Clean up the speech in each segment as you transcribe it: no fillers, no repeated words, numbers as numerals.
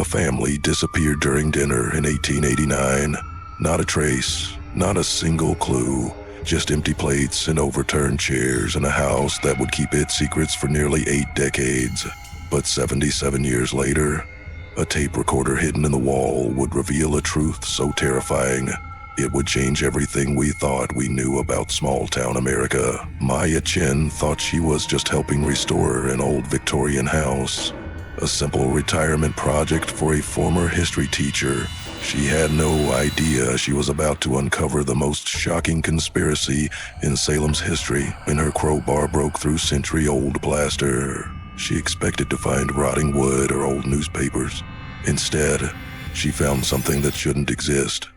family disappeared during dinner in 1889. Not a trace, not a single clue, just empty plates and overturned chairs in a house that would keep its secrets for nearly 8 decades. But 77 years later, a tape recorder hidden in the wall would reveal a truth so terrifying it would change everything we thought we knew about small-town America. Maya Chen thought she was just helping restore an old Victorian house, a simple retirement project for a former history teacher. She had no idea she was about to uncover the most shocking conspiracy in Salem's history when her crowbar broke through century-old plaster. She expected to find rotting wood or old newspapers. Instead, she found something that shouldn't exist.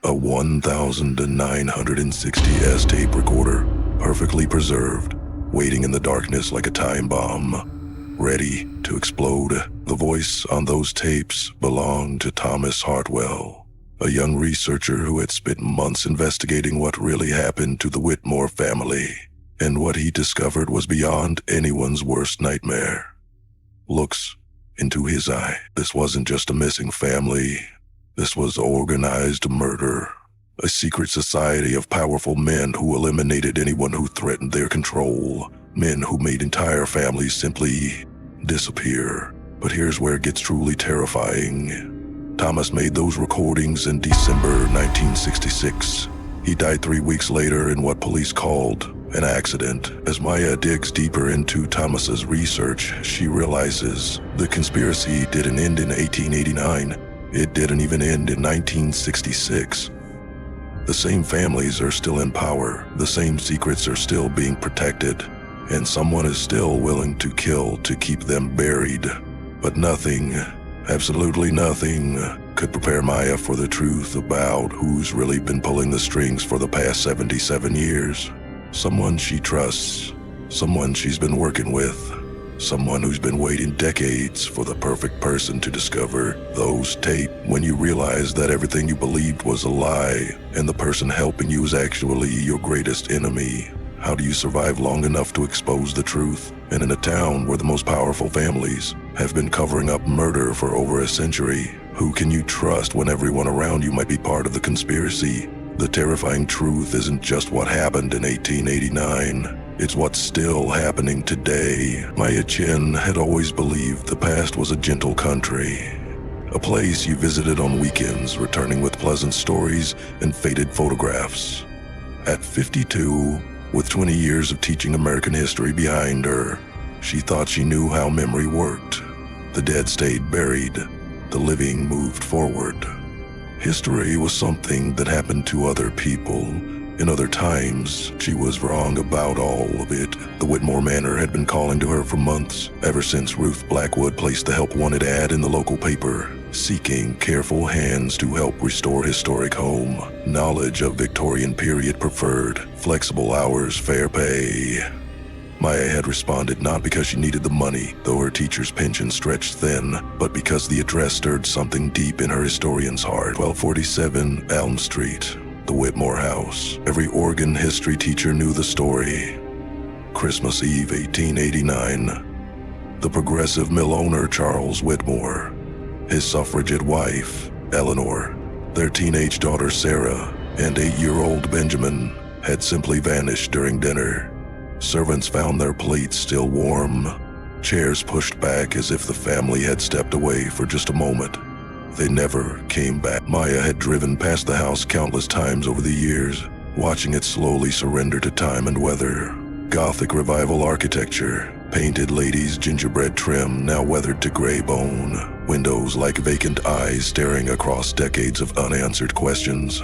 A 1960S tape recorder, perfectly preserved, waiting in the darkness like a time bomb, ready to explode. The voice on those tapes belonged to Thomas Hartwell, a young researcher who had spent months investigating what really happened to the Whitmore family. And what he discovered was beyond anyone's worst nightmare. Looks into his eye. This wasn't just a missing family. This was organized murder. A secret society of powerful men who eliminated anyone who threatened their control. Men who made entire families simply disappear. But here's where it gets truly terrifying. Thomas made those recordings in December 1966. He died 3 weeks later in what police called an accident. As Maya digs deeper into Thomas's research, she realizes the conspiracy didn't end in 1889. It didn't even end in 1966. The same families are still in power, the same secrets are still being protected, and someone is still willing to kill to keep them buried. But nothing, absolutely nothing, could prepare Maya for the truth about who's really been pulling the strings for the past 77 years. Someone she trusts, someone she's been working with, someone who's been waiting decades for the perfect person to discover those tapes. When you realize that everything you believed was a lie and the person helping you is actually your greatest enemy, how do you survive long enough to expose the truth? And in a town where the most powerful families have been covering up murder for over a century, who can you trust when everyone around you might be part of the conspiracy? The terrifying truth isn't just what happened in 1889. It's what's still happening today. Maya Chen had always believed the past was a gentle country, a place you visited on weekends, returning with pleasant stories and faded photographs. At 52, with 20 years of teaching American history behind her, she thought she knew how memory worked. The dead stayed buried, the living moved forward. History was something that happened to other people. In other times, she was wrong about all of it. The Whitmore Manor had been calling to her for months, ever since Ruth Blackwood placed the help wanted ad in the local paper, seeking careful hands to help restore historic home. Knowledge of Victorian period preferred, flexible hours, fair pay. Maya had responded not because she needed the money, though her teacher's pension stretched thin, but because the address stirred something deep in her historian's heart. 1247 Elm Street. The Whitmore house. Every Oregon history teacher knew the story. Christmas Eve, 1889. The progressive mill owner Charles Whitmore, his suffragette wife, Eleanor, their teenage daughter Sarah, and 8-year-old Benjamin had simply vanished during dinner. Servants found their plates still warm, chairs pushed back as if the family had stepped away for just a moment. They never came back. Maya had driven past the house countless times over the years, watching it slowly surrender to time and weather. Gothic revival architecture, painted ladies' gingerbread trim now weathered to gray bone, windows like vacant eyes staring across decades of unanswered questions.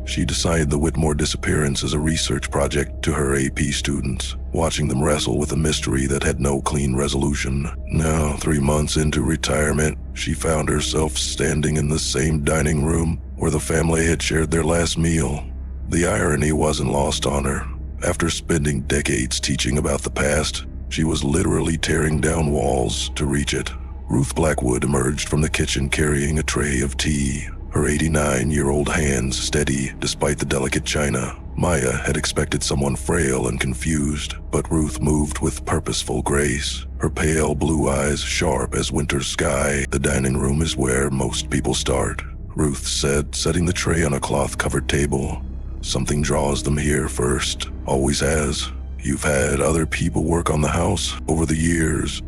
She decided the Whitmore disappearance as a research project to her AP students, watching them wrestle with a mystery that had no clean resolution. Now, 3 months into retirement, she found herself standing in the same dining room where the family had shared their last meal. The irony wasn't lost on her. After spending decades teaching about the past, she was literally tearing down walls to reach it. Ruth Blackwood emerged from the kitchen carrying a tray of tea, her 89-year-old hands steady despite the delicate china. Maya had expected someone frail and confused, but Ruth moved with purposeful grace, her pale blue eyes sharp as winter's sky. "The dining room is where most people start," Ruth said, setting the tray on a cloth-covered table. "Something draws them here first, always has. You've had other people work on the house over the years.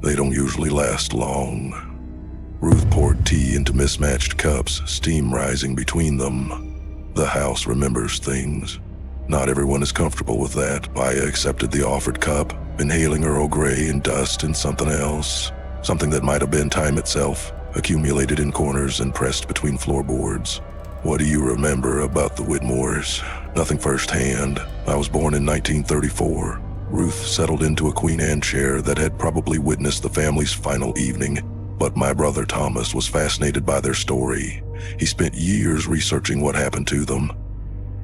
They don't usually last long." Ruth poured tea into mismatched cups, steam rising between them. "The house remembers things. Not everyone is comfortable with that." Maya accepted the offered cup, inhaling Earl Grey and dust and something else. Something that might have been time itself, accumulated in corners and pressed between floorboards. "What do you remember about the Whitmores?" "Nothing firsthand. I was born in 1934. Ruth settled into a Queen Anne chair that had probably witnessed the family's final evening, but my brother Thomas was fascinated by their story. He spent years researching what happened to them.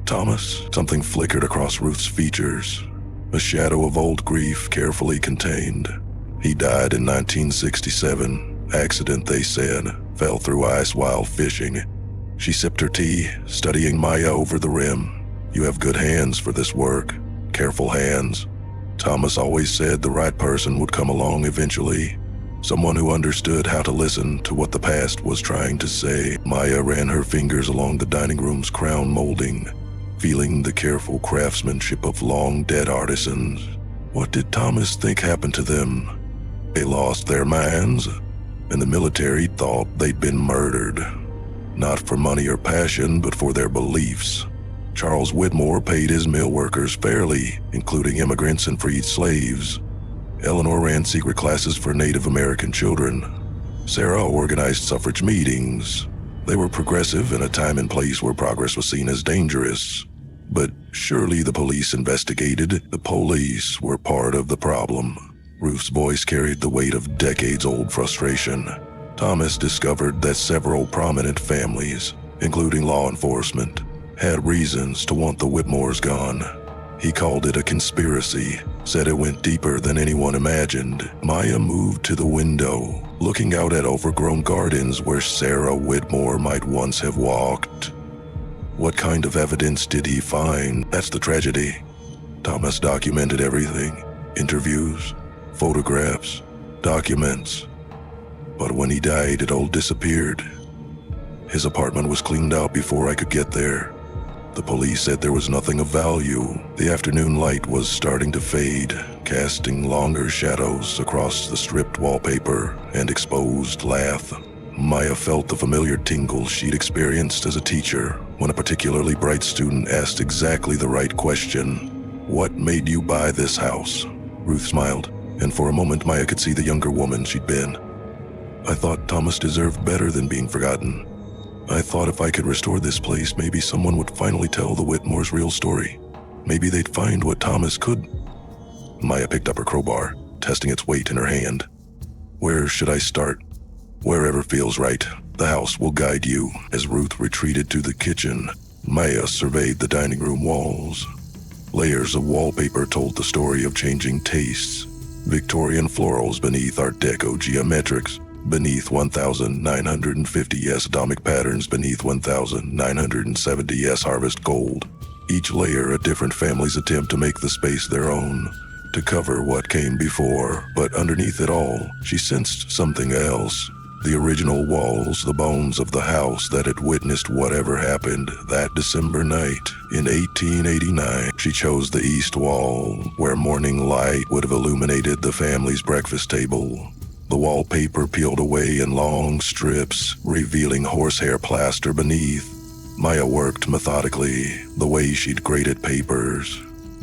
"Thomas?" Something flickered across Ruth's features, a shadow of old grief carefully contained. "He died in 1967. Accident, they said. Fell through ice while fishing." She sipped her tea, studying Maya over the rim. "You have good hands for this work. Careful hands. Thomas always said the right person would come along eventually. Someone who understood how to listen to what the past was trying to say." Maya ran her fingers along the dining room's crown molding, feeling the careful craftsmanship of long-dead artisans. "What did Thomas think happened to them?" "They lost their minds, and the military thought they'd been murdered. Not for money or passion, but for their beliefs. Charles Whitmore paid his mill workers fairly, including immigrants and freed slaves. Eleanor ran secret classes for Native American children. Sarah organized suffrage meetings. They were progressive in a time and place where progress was seen as dangerous. But surely the police investigated. The police were part of the problem." Ruth's voice carried the weight of decades-old frustration. "Thomas discovered that several prominent families, including law enforcement, had reasons to want the Whitmores gone. He called it a conspiracy, said it went deeper than anyone imagined." Maya moved to the window, looking out at overgrown gardens where Sarah Whitmore might once have walked. "What kind of evidence did he find?" "That's the tragedy. Thomas documented everything. Interviews, photographs, documents. But when he died, it all disappeared. His apartment was cleaned out before I could get there. The police said there was nothing of value. The afternoon light was starting to fade, casting longer shadows across the stripped wallpaper and exposed lath. Maya felt the familiar tingle she'd experienced as a teacher when a particularly bright student asked exactly the right question. "What made you buy this house?" Ruth smiled, and for a moment Maya could see the younger woman she'd been. "I thought Thomas deserved better than being forgotten. I thought if I could restore this place, maybe someone would finally tell the Whitmores' real story. Maybe they'd find what Thomas could." Maya picked up her crowbar, testing its weight in her hand. "Where should I start?" "Wherever feels right. The house will guide you." As Ruth retreated to the kitchen, Maya surveyed the dining room walls. Layers of wallpaper told the story of changing tastes. Victorian florals beneath Art Deco geometrics, beneath 1950s atomic patterns, beneath 1970s harvest gold. Each layer a different family's attempt to make the space their own, to cover what came before. But underneath it all, she sensed something else. The original walls, the bones of the house that had witnessed whatever happened that December night in 1889. She chose the east wall, where morning light would have illuminated the family's breakfast table. The wallpaper peeled away in long strips, revealing horsehair plaster beneath. Maya worked methodically, the way she'd graded papers.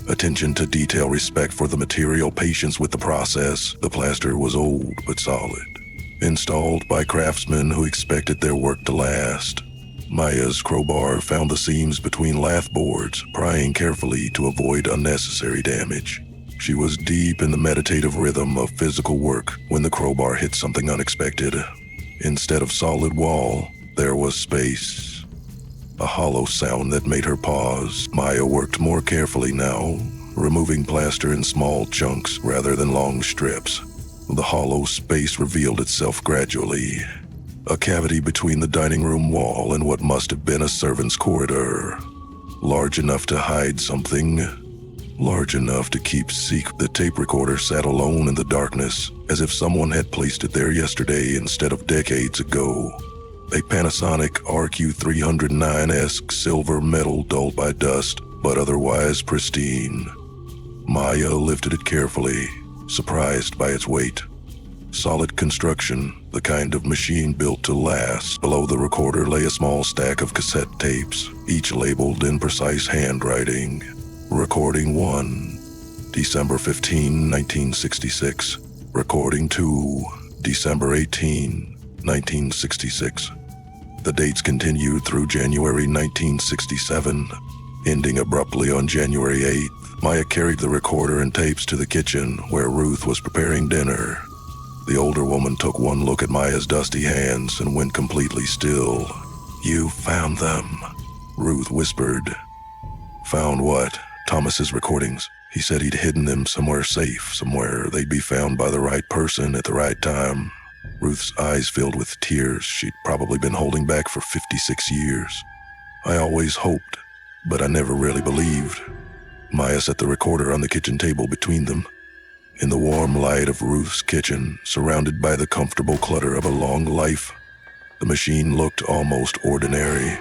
Attention to detail, respect for the material, patience with the process. The plaster was old but solid, installed by craftsmen who expected their work to last. Maya's crowbar found the seams between lath boards, prying carefully to avoid unnecessary damage. She was deep in the meditative rhythm of physical work when the crowbar hit something unexpected. Instead of solid wall, there was space. A hollow sound that made her pause. Maya worked more carefully now, removing plaster in small chunks rather than long strips. The hollow space revealed itself gradually. A cavity between the dining room wall and what must have been a servant's corridor. large enough to hide something, large enough to keep secret. The tape recorder sat alone in the darkness, as if someone had placed it there yesterday instead of decades ago. A Panasonic RQ309-esque silver metal dulled by dust, but otherwise pristine. Maya lifted it carefully, surprised by its weight. Solid construction, the kind of machine built to last. Below the recorder lay a small stack of cassette tapes, each labeled in precise handwriting. Recording 1, December 15, 1966. Recording 2, December 18, 1966. The dates continued through January 1967, ending abruptly on January 8th. Maya carried the recorder and tapes to the kitchen where Ruth was preparing dinner. The older woman took one look at Maya's dusty hands and went completely still. "You found them," Ruth whispered. "Found what?" "Thomas's recordings. He said he'd hidden them somewhere safe, somewhere they'd be found by the right person at the right time." Ruth's eyes filled with tears she'd probably been holding back for 56 years. "I always hoped, but I never really believed." Maya set the recorder on the kitchen table between them. In the warm light of Ruth's kitchen, surrounded by the comfortable clutter of a long life, the machine looked almost ordinary.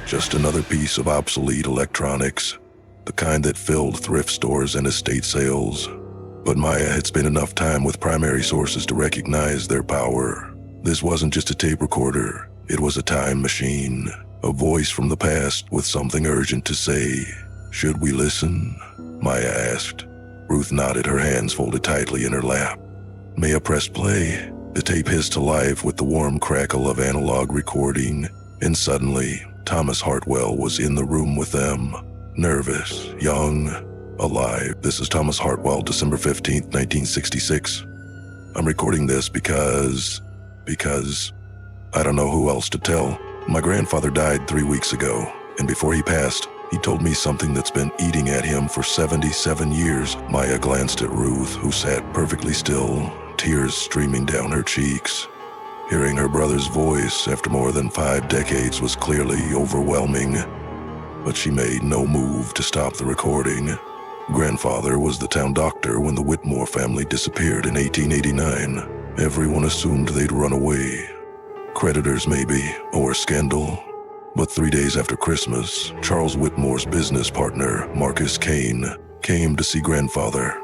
Just another piece of obsolete electronics, the kind that filled thrift stores and estate sales. But Maya had spent enough time with primary sources to recognize their power. This wasn't just a tape recorder, it was a time machine, a voice from the past with something urgent to say. "Should we listen?" Maya asked. Ruth nodded, her hands folded tightly in her lap. Maya pressed play. The tape hissed to life with the warm crackle of analog recording, and suddenly, Thomas Hartwell was in the room with them. Nervous, young, alive. "This is Thomas Hartwell, December 15th, 1966. I'm recording this because I don't know who else to tell. My grandfather died 3 weeks ago, and before he passed, he told me something that's been eating at him for 77 years. Maya glanced at Ruth, who sat perfectly still, tears streaming down her cheeks. Hearing her brother's voice after more than 5 decades was clearly overwhelming, but she made no move to stop the recording. Grandfather was the town doctor when the Whitmore family disappeared in 1889. Everyone assumed they'd run away. Creditors maybe, or scandal. But 3 days after Christmas, Charles Whitmore's business partner, Marcus Kane, came to see Grandfather.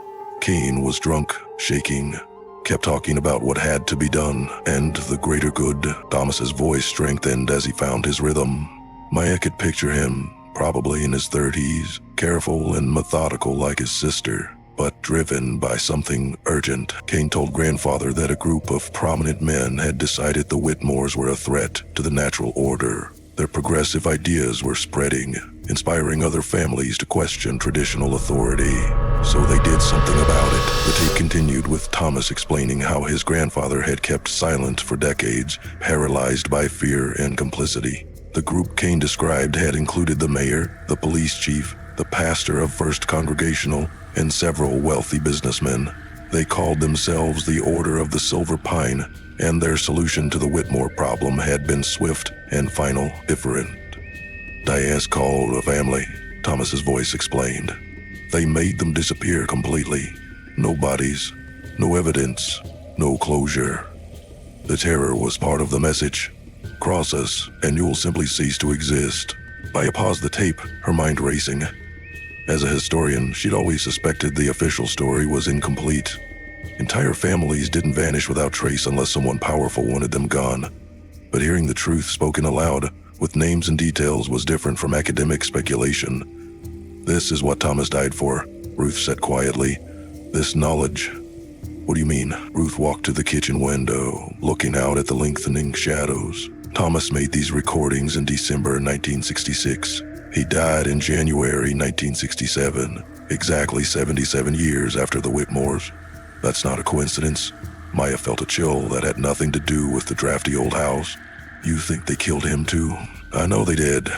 Kane was drunk, shaking, kept talking about what had to be done and the greater good. Thomas's voice strengthened as he found his rhythm. Maya could picture him, probably in his 30s, careful and methodical like his sister, but driven by something urgent. Kane told Grandfather that a group of prominent men had decided the Whitmores were a threat to the natural order. Their progressive ideas were spreading, inspiring other families to question traditional authority. So they did something about it. The tape continued with Thomas explaining how his grandfather had kept silent for decades, paralyzed by fear and complicity. The group Kane described had included the mayor, the police chief, the pastor of First Congregational, and several wealthy businessmen. They called themselves the Order of the Silver Pine, and their solution to the Whitmore problem had been swift and final, different. "Diaz called a family," Thomas's voice explained. "They made them disappear completely. No bodies, no evidence, no closure. The terror was part of the message. Cross us, and you will simply cease to exist." Maya paused the tape, her mind racing. As a historian, she'd always suspected the official story was incomplete. Entire families didn't vanish without trace unless someone powerful wanted them gone. But hearing the truth spoken aloud, with names and details, was different from academic speculation. "This is what Thomas died for," Ruth said quietly. "This knowledge." "What do you mean?" Ruth walked to the kitchen window, looking out at the lengthening shadows. "Thomas made these recordings in December 1966. He died in January 1967, exactly 77 years after the Whitmores. That's not a coincidence." Maya felt a chill that had nothing to do with the drafty old house. "You think they killed him too?" "I know they did.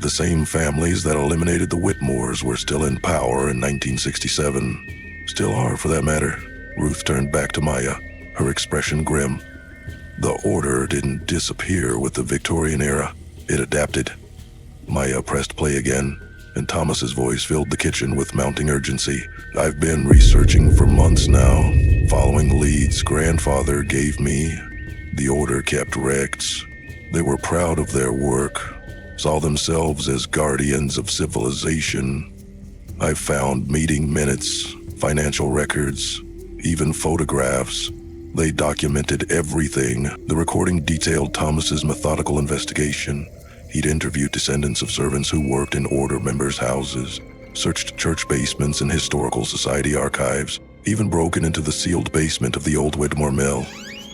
The same families that eliminated the Whitmores were still in power in 1967. Still are, for that matter." Ruth turned back to Maya, her expression grim. "The order didn't disappear with the Victorian era. It adapted." Maya pressed play again. and Thomas's voice filled the kitchen with mounting urgency. "I've been researching for months now, following the leads grandfather gave me." The Order kept recs. They were proud of their work, saw themselves as guardians of civilization. I've found meeting minutes, financial records, even photographs. They documented everything. The recording detailed Thomas's methodical investigation. He'd interviewed descendants of servants who worked in Order members' houses, searched church basements and historical society archives, even broken into the sealed basement of the old Wedmore Mill.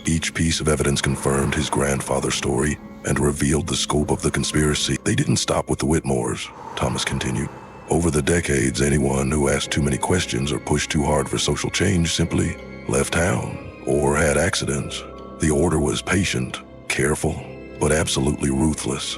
Each piece of evidence confirmed his grandfather's story and revealed the scope of the conspiracy. "They didn't stop with the Whitmores," Thomas continued. "Over the decades, anyone who asked too many questions or pushed too hard for social change simply left town or had accidents. The Order was patient, careful, but absolutely ruthless."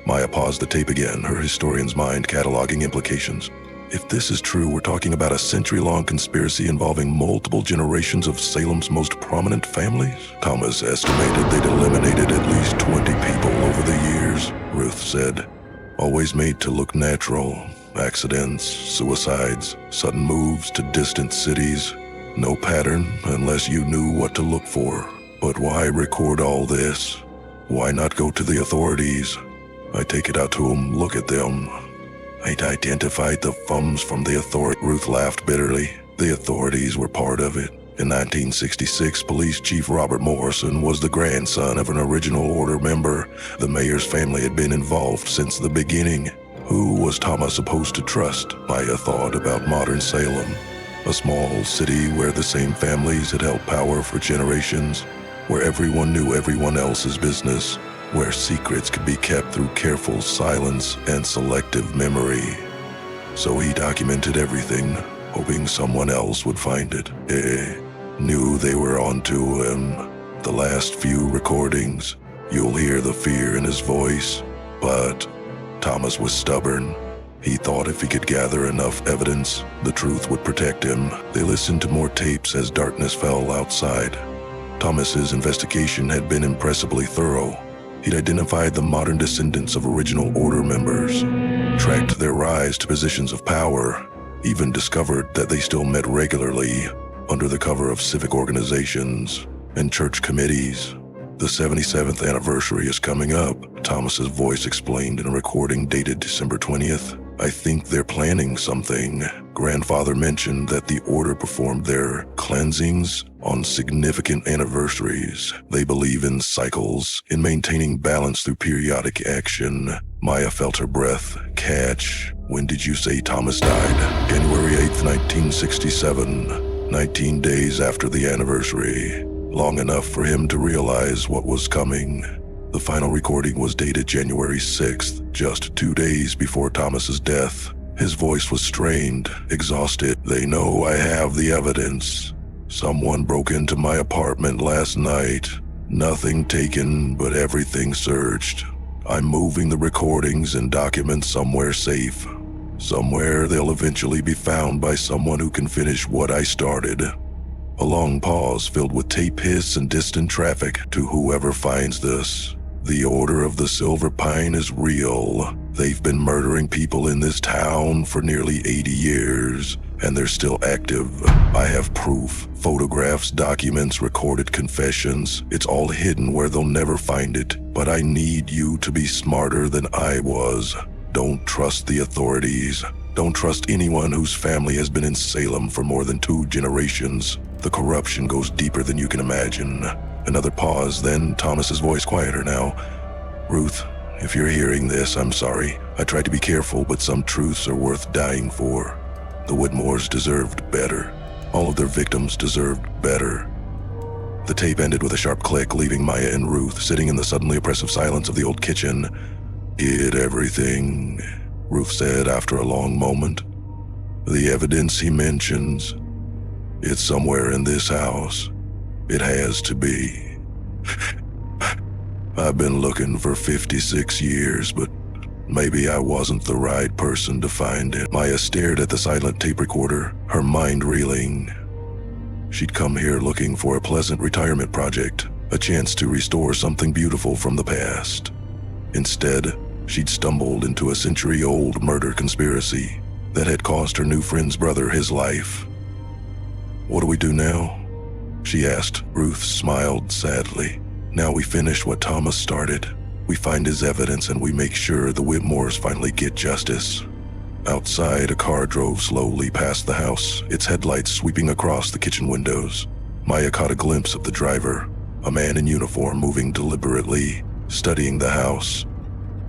Maya paused the tape again, her historian's mind cataloging implications. "If this is true, we're talking about a century-long conspiracy involving multiple generations of Salem's most prominent families?" Thomas estimated they'd eliminated at least 20 people over the years, Ruth said. "Always made to look natural. Accidents, suicides, sudden moves to distant cities. No pattern unless you knew what to look for. But why record all this? Why not go to the authorities? I take it out to them, look at them. I'd identified the thumbs from the authority." Ruth laughed bitterly. "The authorities were part of it. In 1966, Police Chief Robert Morrison was the grandson of an original Order member. The mayor's family had been involved since the beginning. Who was Thomas supposed to trust? Maya thought about modern Salem, a small city where the same families had held power for generations, where everyone knew everyone else's business, where secrets could be kept through careful silence and selective memory. So he documented everything, hoping someone else would find it. Knew they were onto him. The last few recordings, you'll hear the fear in his voice. But Thomas was stubborn. He thought if he could gather enough evidence, the truth would protect him. They listened to more tapes as darkness fell outside. Thomas's investigation had been impressively thorough. He'd identified the modern descendants of original Order members, tracked their rise to positions of power, even discovered that they still met regularly under the cover of civic organizations and church committees. "The 77th anniversary is coming up," Thomas's voice explained in a recording dated December 20th. "I think they're planning something. Grandfather mentioned that the Order performed their cleansings on significant anniversaries. They believe in cycles, in maintaining balance through periodic action." Maya felt her breath catch. "When did you say Thomas died?" "January 8th, 1967. 19 days after the anniversary. Long enough for him to realize what was coming." The final recording was dated January 6th, just 2 days before Thomas's death. His voice was strained, exhausted. "They know I have the evidence. Someone broke into my apartment last night. Nothing taken, but everything searched. I'm moving the recordings and documents somewhere safe. Somewhere they'll eventually be found by someone who can finish what I started." A long pause filled with tape hiss and distant traffic. "To whoever finds this, the Order of the Silver Pine is real. They've been murdering people in this town for nearly 80 years, and they're still active. I have proof, photographs, documents, recorded confessions. It's all hidden where they'll never find it, but I need you to be smarter than I was. Don't trust the authorities. Don't trust anyone whose family has been in Salem for more than 2 generations. The corruption goes deeper than you can imagine." Another pause, then Thomas's voice quieter now. "Ruth, if you're hearing this, I'm sorry. I tried to be careful, but some truths are worth dying for. The Whitmores deserved better. All of their victims deserved better." The tape ended with a sharp click, leaving Maya and Ruth sitting in the suddenly oppressive silence of the old kitchen. "Hid everything," Ruth said after a long moment. "The evidence he mentions, it's somewhere in this house. It has to be. I've been looking for 56 years, but maybe I wasn't the right person to find it." Maya stared at the silent tape recorder, her mind reeling. She'd come here looking for a pleasant retirement project, a chance to restore something beautiful from the past. Instead, She'd stumbled into a century-old murder conspiracy that had cost her new friend's brother his life. "What do we do now?" she asked. Ruth smiled sadly. "Now we finish what Thomas started. We find his evidence and we make sure the Whitmores finally get justice." Outside, a car drove slowly past the house, its headlights sweeping across the kitchen windows. Maya caught a glimpse of the driver, a man in uniform moving deliberately, studying the house.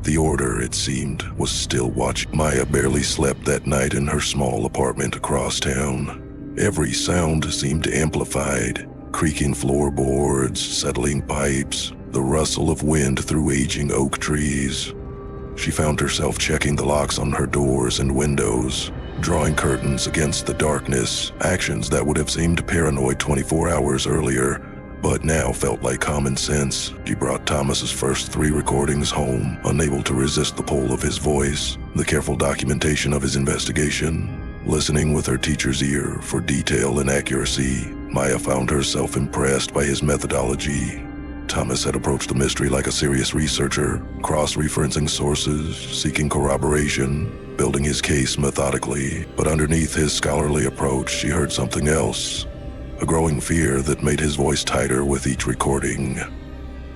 The order, it seemed, was still watching. Maya barely slept that night in her small apartment across town. Every sound seemed amplified: creaking floorboards, settling pipes, the rustle of wind through aging oak trees. She found herself checking the locks on her doors and windows, drawing curtains against the darkness, actions that would have seemed paranoid 24 hours earlier, but now felt like common sense. She brought Thomas's first 3 recordings home, unable to resist the pull of his voice, the careful documentation of his investigation. Listening with her teacher's ear for detail and accuracy, Maya found herself impressed by his methodology. Thomas had approached the mystery like a serious researcher, cross-referencing sources, seeking corroboration, building his case methodically. But underneath his scholarly approach, she heard something else, a growing fear that made his voice tighter with each recording.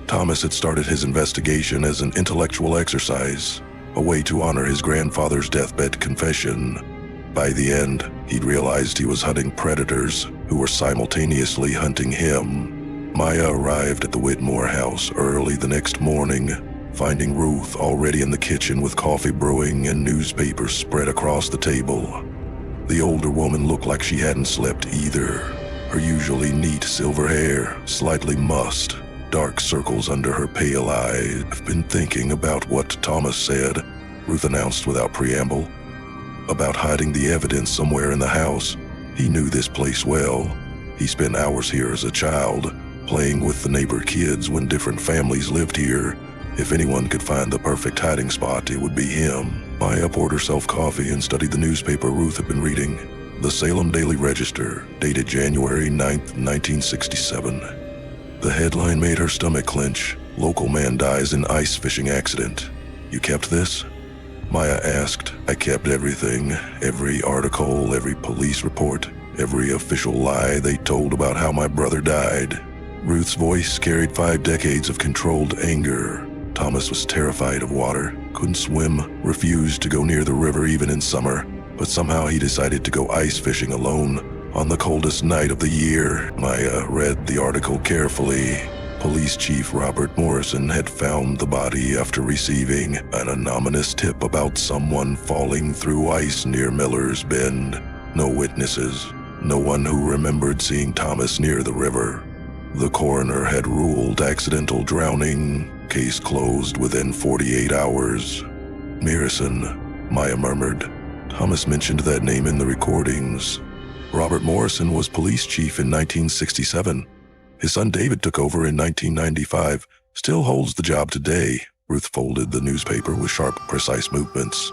Thomas had started his investigation as an intellectual exercise, a way to honor his grandfather's deathbed confession. By the end, he'd realized he was hunting predators who were simultaneously hunting him. Maya arrived at the Whitmore house early the next morning, finding Ruth already in the kitchen with coffee brewing and newspapers spread across the table. The older woman looked like she hadn't slept either. Her usually neat silver hair slightly mussed, dark circles under her pale eyes. "I've been thinking about what Thomas said," Ruth announced without preamble. "About hiding the evidence somewhere in the house. He knew this place well. He spent hours here as a child, playing with the neighbor kids when different families lived here. If anyone could find the perfect hiding spot, it would be him." Maya poured herself coffee and studied the newspaper Ruth had been reading. The Salem Daily Register, dated January 9th, 1967. The headline made her stomach clench. "Local man dies in ice fishing accident." "You kept this?" Maya asked. "I kept everything. Every article, every police report, every official lie they told about how my brother died." Ruth's voice carried 5 decades of controlled anger. Thomas was terrified of water, couldn't swim, refused to go near the river even in summer, but somehow he decided to go ice fishing alone on the coldest night of the year. Maya read the article carefully. Police Chief Robert Morrison had found the body after receiving an anonymous tip about someone falling through ice near Miller's Bend. No witnesses, no one who remembered seeing Thomas near the river. The coroner had ruled accidental drowning, case closed within 48 hours. "Morrison," Maya murmured. Thomas mentioned that name in the recordings. Robert Morrison was police chief in 1967. His son David took over in 1995, still holds the job today. Ruth folded the newspaper with sharp, precise movements.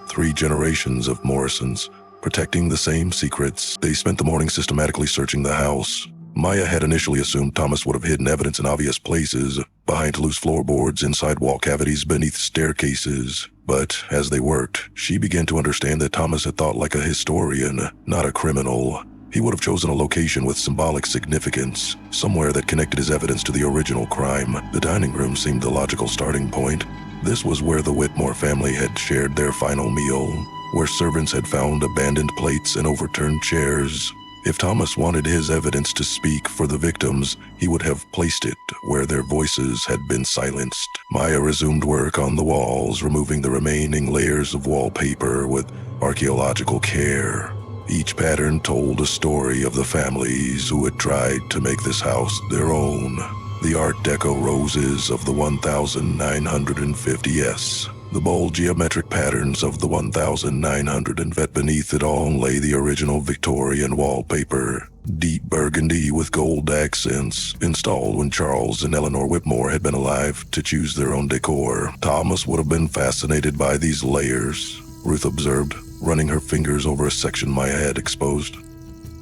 3 generations of Morrisons, protecting the same secrets. They spent the morning systematically searching the house. Maya had initially assumed Thomas would have hidden evidence in obvious places, behind loose floorboards, inside wall cavities, beneath staircases. But as they worked, she began to understand that Thomas had thought like a historian, not a criminal. He would have chosen a location with symbolic significance, somewhere that connected his evidence to the original crime. The dining room seemed the logical starting point. This was where the Whitmore family had shared their final meal, where servants had found abandoned plates and overturned chairs. If Thomas wanted his evidence to speak for the victims, he would have placed it where their voices had been silenced. Maya resumed work on the walls, removing the remaining layers of wallpaper with archaeological care. Each pattern told a story of the families who had tried to make this house their own. The Art Deco roses of the 1950s. The bold geometric patterns of the 1900, and beneath it all lay the original Victorian wallpaper, deep burgundy with gold accents, installed when Charles and Eleanor Whitmore had been alive to choose their own decor. Thomas would have been fascinated by these layers, Ruth observed, running her fingers over a section Maya had exposed.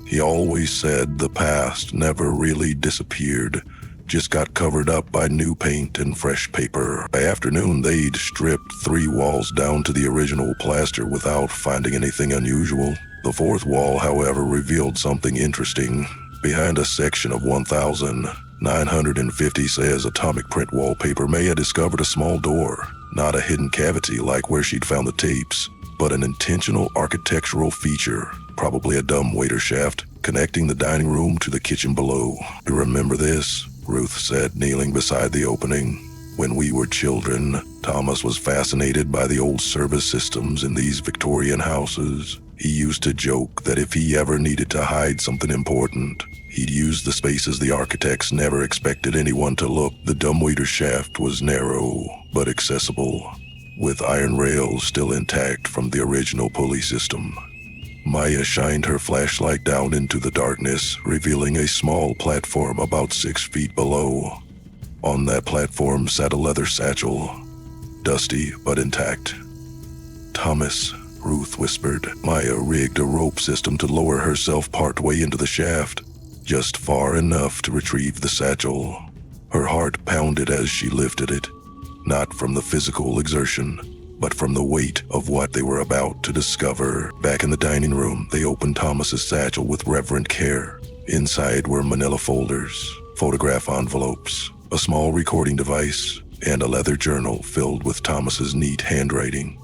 He always said the past never really disappeared. just got covered up by new paint and fresh paper. By afternoon, they'd stripped 3 walls down to the original plaster without finding anything unusual. The 4th wall, however, revealed something interesting. Behind a section of 1,950 says atomic print wallpaper, Maya discovered a small door, not a hidden cavity like where she'd found the tapes, but an intentional architectural feature, probably a dumbwaiter shaft, connecting the dining room to the kitchen below. "You remember this?" Ruth said, kneeling beside the opening. "When we were children, Thomas was fascinated by the old service systems in these Victorian houses. He used to joke that if he ever needed to hide something important, he'd use the spaces the architects never expected anyone to look. The dumbwaiter shaft was narrow, but accessible, with iron rails still intact from the original pulley system." Maya shined her flashlight down into the darkness, revealing a small platform about 6 feet below. On that platform sat a leather satchel, dusty but intact. "Thomas," Ruth whispered. Maya rigged a rope system to lower herself partway into the shaft, just far enough to retrieve the satchel. Her heart pounded as she lifted it, not from the physical exertion, but from the weight of what they were about to discover. Back in the dining room, they opened Thomas's satchel with reverent care. Inside were manila folders, photograph envelopes, a small recording device, and a leather journal filled with Thomas's neat handwriting.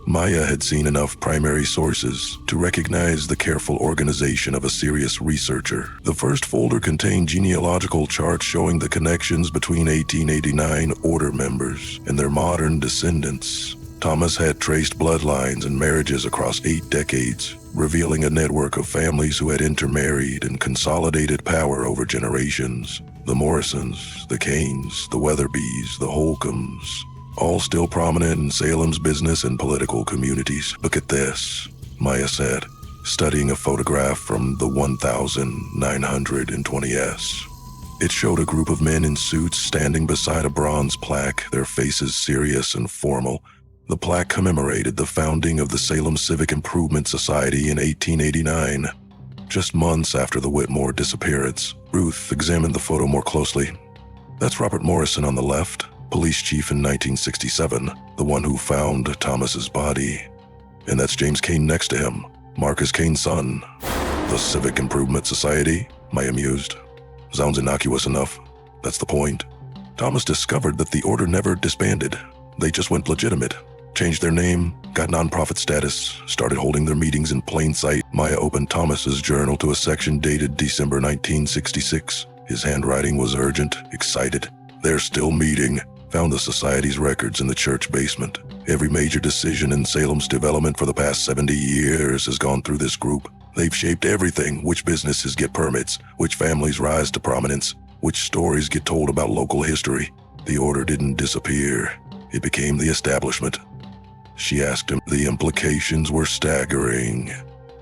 Maya had seen enough primary sources to recognize the careful organization of a serious researcher. The first folder contained genealogical charts showing the connections between 1889 Order members and their modern descendants. Thomas had traced bloodlines and marriages across 8 decades, revealing a network of families who had intermarried and consolidated power over generations. The Morrisons, the Canes, the Weatherbys, the Holcombs, all still prominent in Salem's business and political communities. "Look at this," Maya said, studying a photograph from the 1920s. It showed a group of men in suits standing beside a bronze plaque, their faces serious and formal. The plaque commemorated the founding of the Salem Civic Improvement Society in 1889. Just months after the Whitmore disappearance, Ruth examined the photo more closely. "That's Robert Morrison on the left, police chief in 1967, the one who found Thomas's body. And that's James Kane next to him, Marcus Kane's son." "The Civic Improvement Society?" Maya mused. "Sounds innocuous enough. That's the point. Thomas discovered that the order never disbanded. They just went legitimate. Changed their name, got nonprofit status, started holding their meetings in plain sight." Maya opened Thomas's journal to a section dated December 1966. His handwriting was urgent, excited. "They're still meeting. Found the society's records in the church basement. Every major decision in Salem's development for the past 70 years has gone through this group. They've shaped everything: which businesses get permits, which families rise to prominence, which stories get told about local history. The order didn't disappear. It became the establishment." She asked him. The implications were staggering.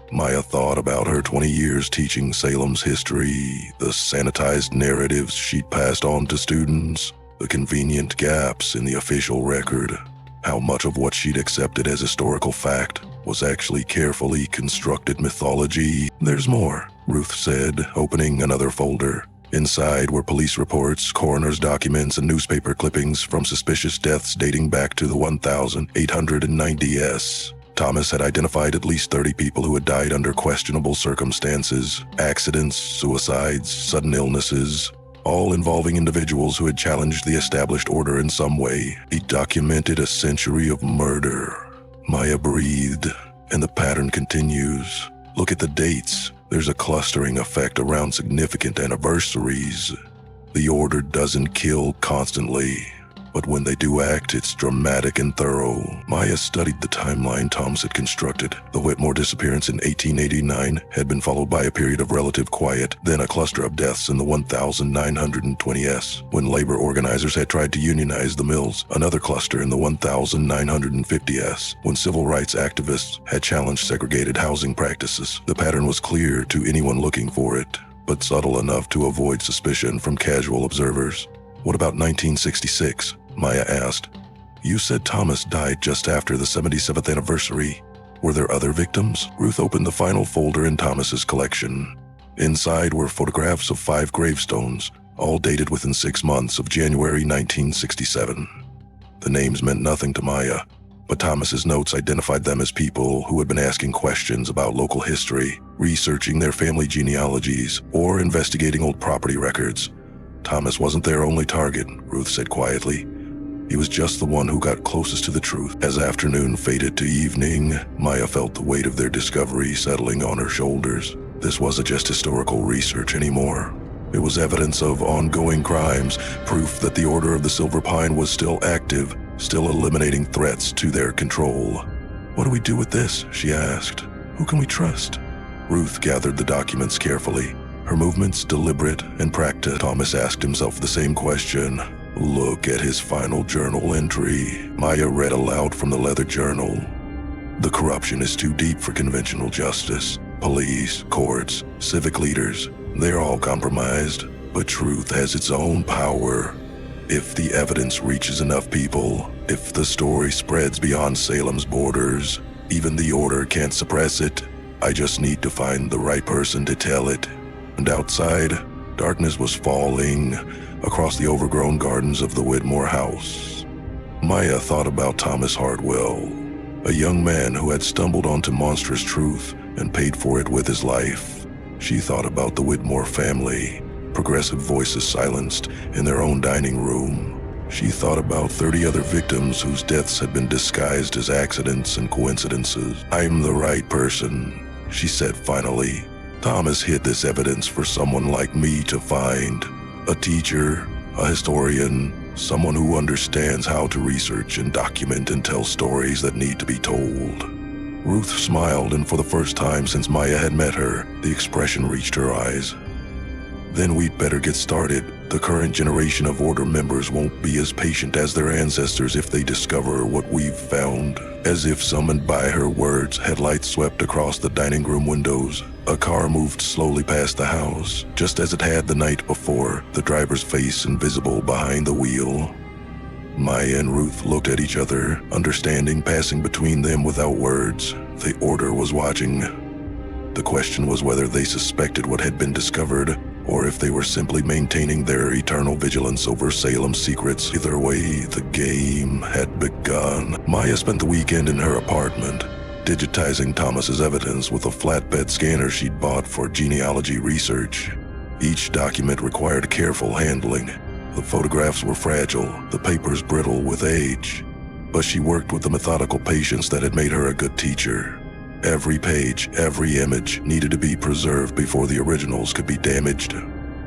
Maya thought about her 20 years teaching Salem's history, the sanitized narratives she'd passed on to students, the convenient gaps in the official record. How much of what she'd accepted as historical fact was actually carefully constructed mythology. "There's more," Ruth said, opening another folder. Inside were police reports, coroner's documents, and newspaper clippings from suspicious deaths dating back to the 1890s. Thomas had identified at least 30 people who had died under questionable circumstances: accidents, suicides, sudden illnesses, all involving individuals who had challenged the established order in some way. He documented a century of murder. Maya breathed, and the pattern continues. "Look at the dates. There's a clustering effect around significant anniversaries. The order doesn't kill constantly, but when they do act, it's dramatic and thorough." Maya studied the timeline Thomas had constructed. The Whitmore disappearance in 1889 had been followed by a period of relative quiet, then a cluster of deaths in the 1920s, when labor organizers had tried to unionize the mills, another cluster in the 1950s, when civil rights activists had challenged segregated housing practices. The pattern was clear to anyone looking for it, but subtle enough to avoid suspicion from casual observers. "What about 1966? Maya asked. "You said Thomas died just after the 77th anniversary. Were there other victims?" Ruth opened the final folder in Thomas's collection. Inside were photographs of 5 gravestones, all dated within 6 months of January 1967. The names meant nothing to Maya, but Thomas's notes identified them as people who had been asking questions about local history, researching their family genealogies, or investigating old property records. Thomas wasn't their only target, Ruth said quietly. He was just the one who got closest to the truth. As afternoon faded to evening, Maya felt the weight of their discovery settling on her shoulders. This wasn't just historical research anymore. It was evidence of ongoing crimes, proof that the Order of the Silver Pine was still active, still eliminating threats to their control. "What do we do with this?" she asked. "Who can we trust?" Ruth gathered the documents carefully, her movements deliberate and practiced. Thomas asked himself the same question. "Look at his final journal entry." Maya read aloud from the leather journal. "The corruption is too deep for conventional justice. Police, courts, civic leaders, they're all compromised. But truth has its own power. If the evidence reaches enough people, if the story spreads beyond Salem's borders, even the Order can't suppress it. I just need to find the right person to tell it." And outside, darkness was falling across the overgrown gardens of the Whitmore house. Maya thought about Thomas Hartwell, a young man who had stumbled onto monstrous truth and paid for it with his life. She thought about the Whitmore family, progressive voices silenced in their own dining room. She thought about 30 other victims whose deaths had been disguised as accidents and coincidences. "I'm the right person," she said finally. "Thomas hid this evidence for someone like me to find. A teacher, a historian, someone who understands how to research and document and tell stories that need to be told." Ruth smiled, and for the first time since Maya had met her, the expression reached her eyes. "Then we'd better get started. The current generation of Order members won't be as patient as their ancestors if they discover what we've found." As if summoned by her words, headlights swept across the dining room windows. A car moved slowly past the house, just as it had the night before, the driver's face invisible behind the wheel. Maya and Ruth looked at each other, understanding passing between them without words. The Order was watching. The question was whether they suspected what had been discovered, or if they were simply maintaining their eternal vigilance over Salem's secrets. Either way, the game had begun. Maya spent the weekend in her apartment, digitizing Thomas's evidence with a flatbed scanner she'd bought for genealogy research. Each document required careful handling. The photographs were fragile, the papers brittle with age. But she worked with the methodical patience that had made her a good teacher. Every page, every image needed to be preserved before the originals could be damaged,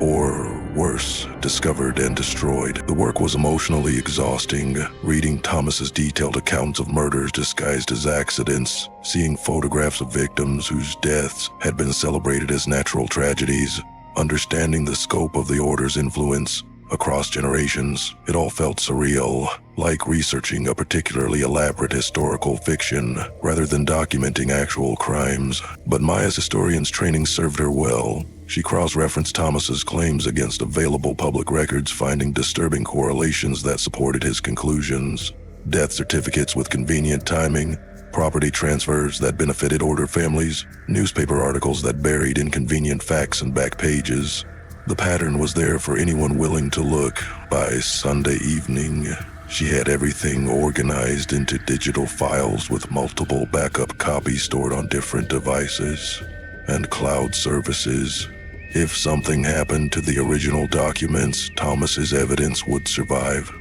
or worse, discovered and destroyed. The work was emotionally exhausting, reading Thomas's detailed accounts of murders disguised as accidents, seeing photographs of victims whose deaths had been celebrated as natural tragedies, understanding the scope of the Order's influence across generations. It all felt surreal, like researching a particularly elaborate historical fiction rather than documenting actual crimes. But Maya's historian's training served her well. She cross-referenced Thomas's claims against available public records, finding disturbing correlations that supported his conclusions. Death certificates with convenient timing, property transfers that benefited Order families, newspaper articles that buried inconvenient facts in back pages. The pattern was there for anyone willing to look. By Sunday evening, she had everything organized into digital files with multiple backup copies stored on different devices and cloud services. If something happened to the original documents, Thomas's evidence would survive.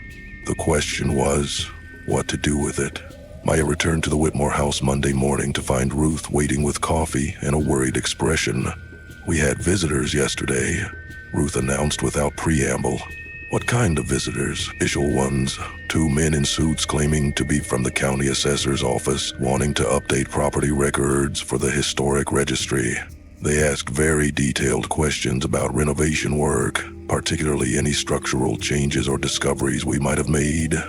The question was, what to do with it. Maya returned to the Whitmore house Monday morning to find Ruth waiting with coffee and a worried expression. "We had visitors yesterday," Ruth announced without preamble. "What kind of visitors?" "Official ones. 2 men in suits claiming to be from the county assessor's office, wanting to update property records for the historic registry. They asked very detailed questions about renovation work, particularly any structural changes or discoveries we might have made."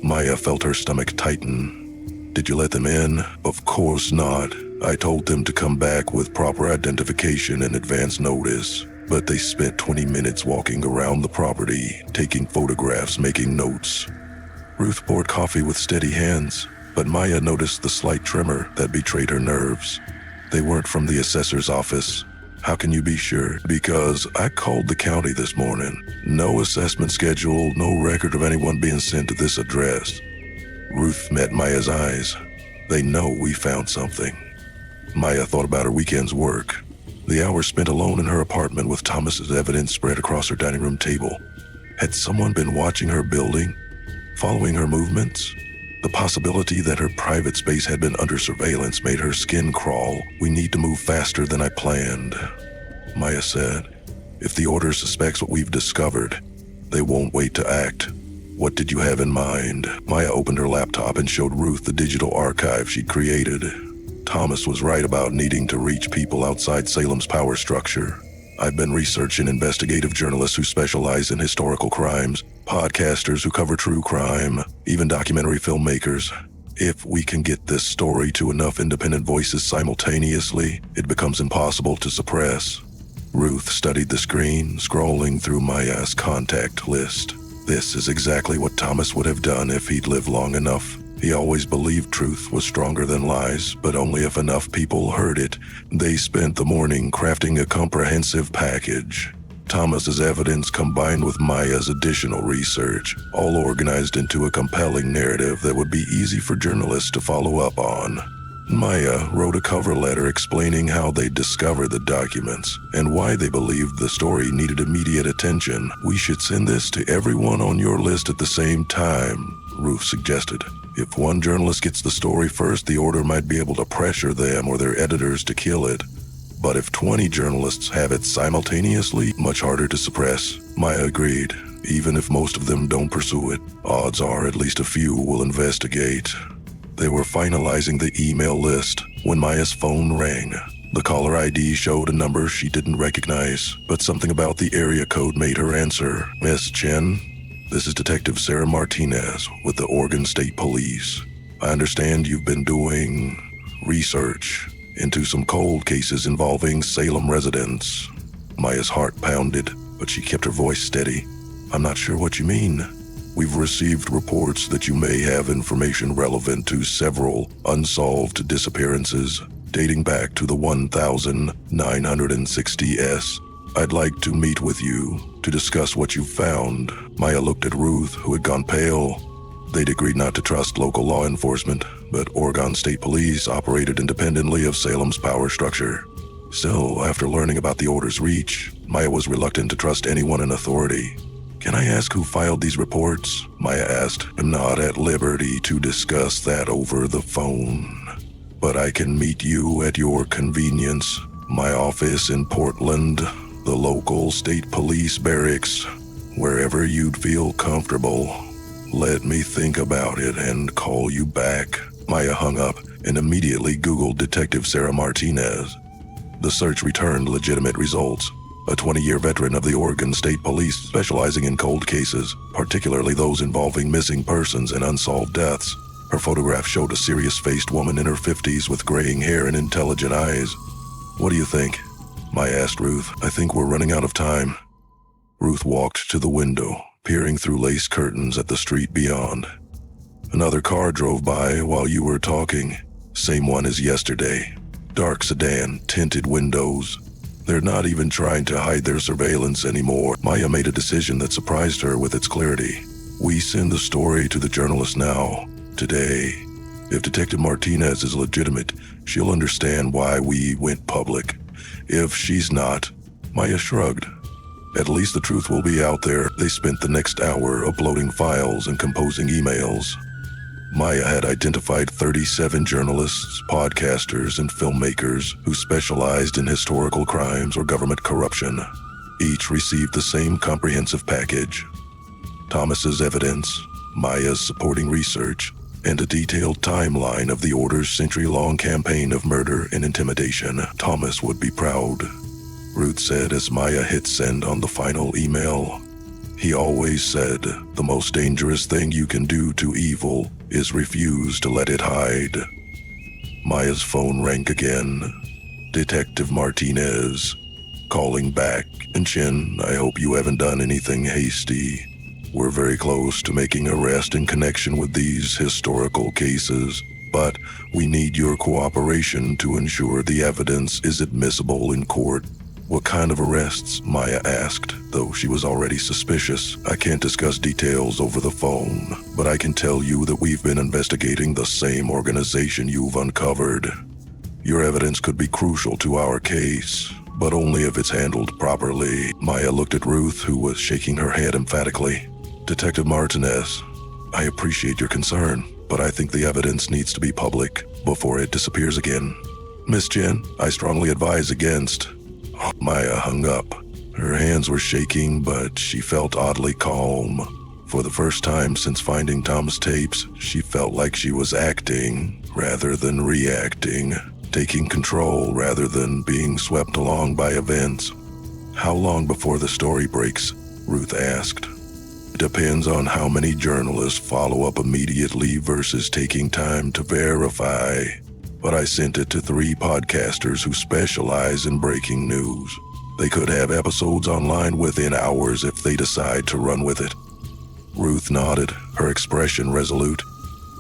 Maya felt her stomach tighten. "Did you let them in?" "Of course not. I told them to come back with proper identification and advance notice. But they spent 20 minutes walking around the property, taking photographs, making notes." Ruth poured coffee with steady hands, but Maya noticed the slight tremor that betrayed her nerves. "They weren't from the assessor's office. How can you be sure? Because I called the county this morning. No assessment schedule, no record of anyone being sent to this address. Ruth met Maya's eyes. They know we found something. Maya thought about her weekend's work. The hours spent alone in her apartment with Thomas's evidence spread across her dining room table. Had someone been watching her building? Following her movements? The possibility that her private space had been under surveillance made her skin crawl. We need to move faster than I planned, Maya said. If the Order suspects what we've discovered, they won't wait to act. What did you have in mind? Maya opened her laptop and showed Ruth the digital archive she'd created. Thomas was right about needing to reach people outside Salem's power structure. I've been researching investigative journalists who specialize in historical crimes, podcasters who cover true crime, even documentary filmmakers. If we can get this story to enough independent voices simultaneously, it becomes impossible to suppress. Ruth studied the screen, scrolling through Maya's contact list. This is exactly what Thomas would have done if he'd lived long enough. He always believed truth was stronger than lies, but only if enough people heard it. They spent the morning crafting a comprehensive package. Thomas's evidence combined with Maya's additional research, all organized into a compelling narrative that would be easy for journalists to follow up on. Maya wrote a cover letter explaining how they discovered the documents and why they believed the story needed immediate attention. We should send this to everyone on your list at the same time, Ruth suggested. If one journalist gets the story first, the Order might be able to pressure them or their editors to kill it. But if 20 journalists have it simultaneously, much harder to suppress. Maya agreed. Even if most of them don't pursue it, odds are at least a few will investigate. They were finalizing the email list when Maya's phone rang. The caller ID showed a number she didn't recognize, but something about the area code made her answer. Miss Chen? This is Detective Sarah Martinez with the Oregon State Police. I understand you've been doing research into some cold cases involving Salem residents. Maya's heart pounded, but she kept her voice steady. I'm not sure what you mean. We've received reports that you may have information relevant to several unsolved disappearances dating back to the 1960s. I'd like to meet with you to discuss what you found. Maya looked at Ruth, who had gone pale. They'd agreed not to trust local law enforcement, but Oregon State Police operated independently of Salem's power structure. Still, after learning about the Order's reach, Maya was reluctant to trust anyone in authority. Can I ask who filed these reports? Maya asked. I'm not at liberty to discuss that over the phone, but I can meet you at your convenience. My office in Portland, the local state police barracks, wherever you'd feel comfortable. Let me think about it and call you back. Maya hung up and immediately Googled Detective Sarah Martinez. The search returned legitimate results. A 20-year veteran of the Oregon State Police specializing in cold cases, particularly those involving missing persons and unsolved deaths. Her photograph showed a serious-faced woman in her 50s with graying hair and intelligent eyes. What do you think? Maya asked Ruth. I think we're running out of time. Ruth walked to the window, peering through lace curtains at the street beyond. Another car drove by while you were talking. Same one as yesterday. Dark sedan, tinted windows. They're not even trying to hide their surveillance anymore. Maya made a decision that surprised her with its clarity. We send the story to the journalist now, today. If Detective Martinez is legitimate, she'll understand why we went public. If she's not, Maya shrugged. At least the truth will be out there. They spent the next hour uploading files and composing emails. Maya had identified 37 journalists, podcasters, and filmmakers who specialized in historical crimes or government corruption. Each received the same comprehensive package. Thomas's evidence, Maya's supporting research, and a detailed timeline of the Order's century-long campaign of murder and intimidation. Thomas would be proud, Ruth said as Maya hit send on the final email. He always said, the most dangerous thing you can do to evil is refuse to let it hide. Maya's phone rang again. Detective Martinez, calling back. And Chen, I hope you haven't done anything hasty. We're very close to making an arrest in connection with these historical cases, but we need your cooperation to ensure the evidence is admissible in court. What kind of arrests? Maya asked, though she was already suspicious. I can't discuss details over the phone, but I can tell you that we've been investigating the same organization you've uncovered. Your evidence could be crucial to our case, but only if it's handled properly. Maya looked at Ruth, who was shaking her head emphatically. Detective Martinez, I appreciate your concern, but I think the evidence needs to be public before it disappears again. Miss Jen, I strongly advise against. Maya hung up. Her hands were shaking, but she felt oddly calm. For the first time since finding Tom's tapes, she felt like she was acting rather than reacting, taking control rather than being swept along by events. How long before the story breaks? Ruth asked. It depends on how many journalists follow up immediately versus taking time to verify. But I sent it to 3 podcasters who specialize in breaking news. They could have episodes online within hours if they decide to run with it. Ruth nodded, her expression resolute.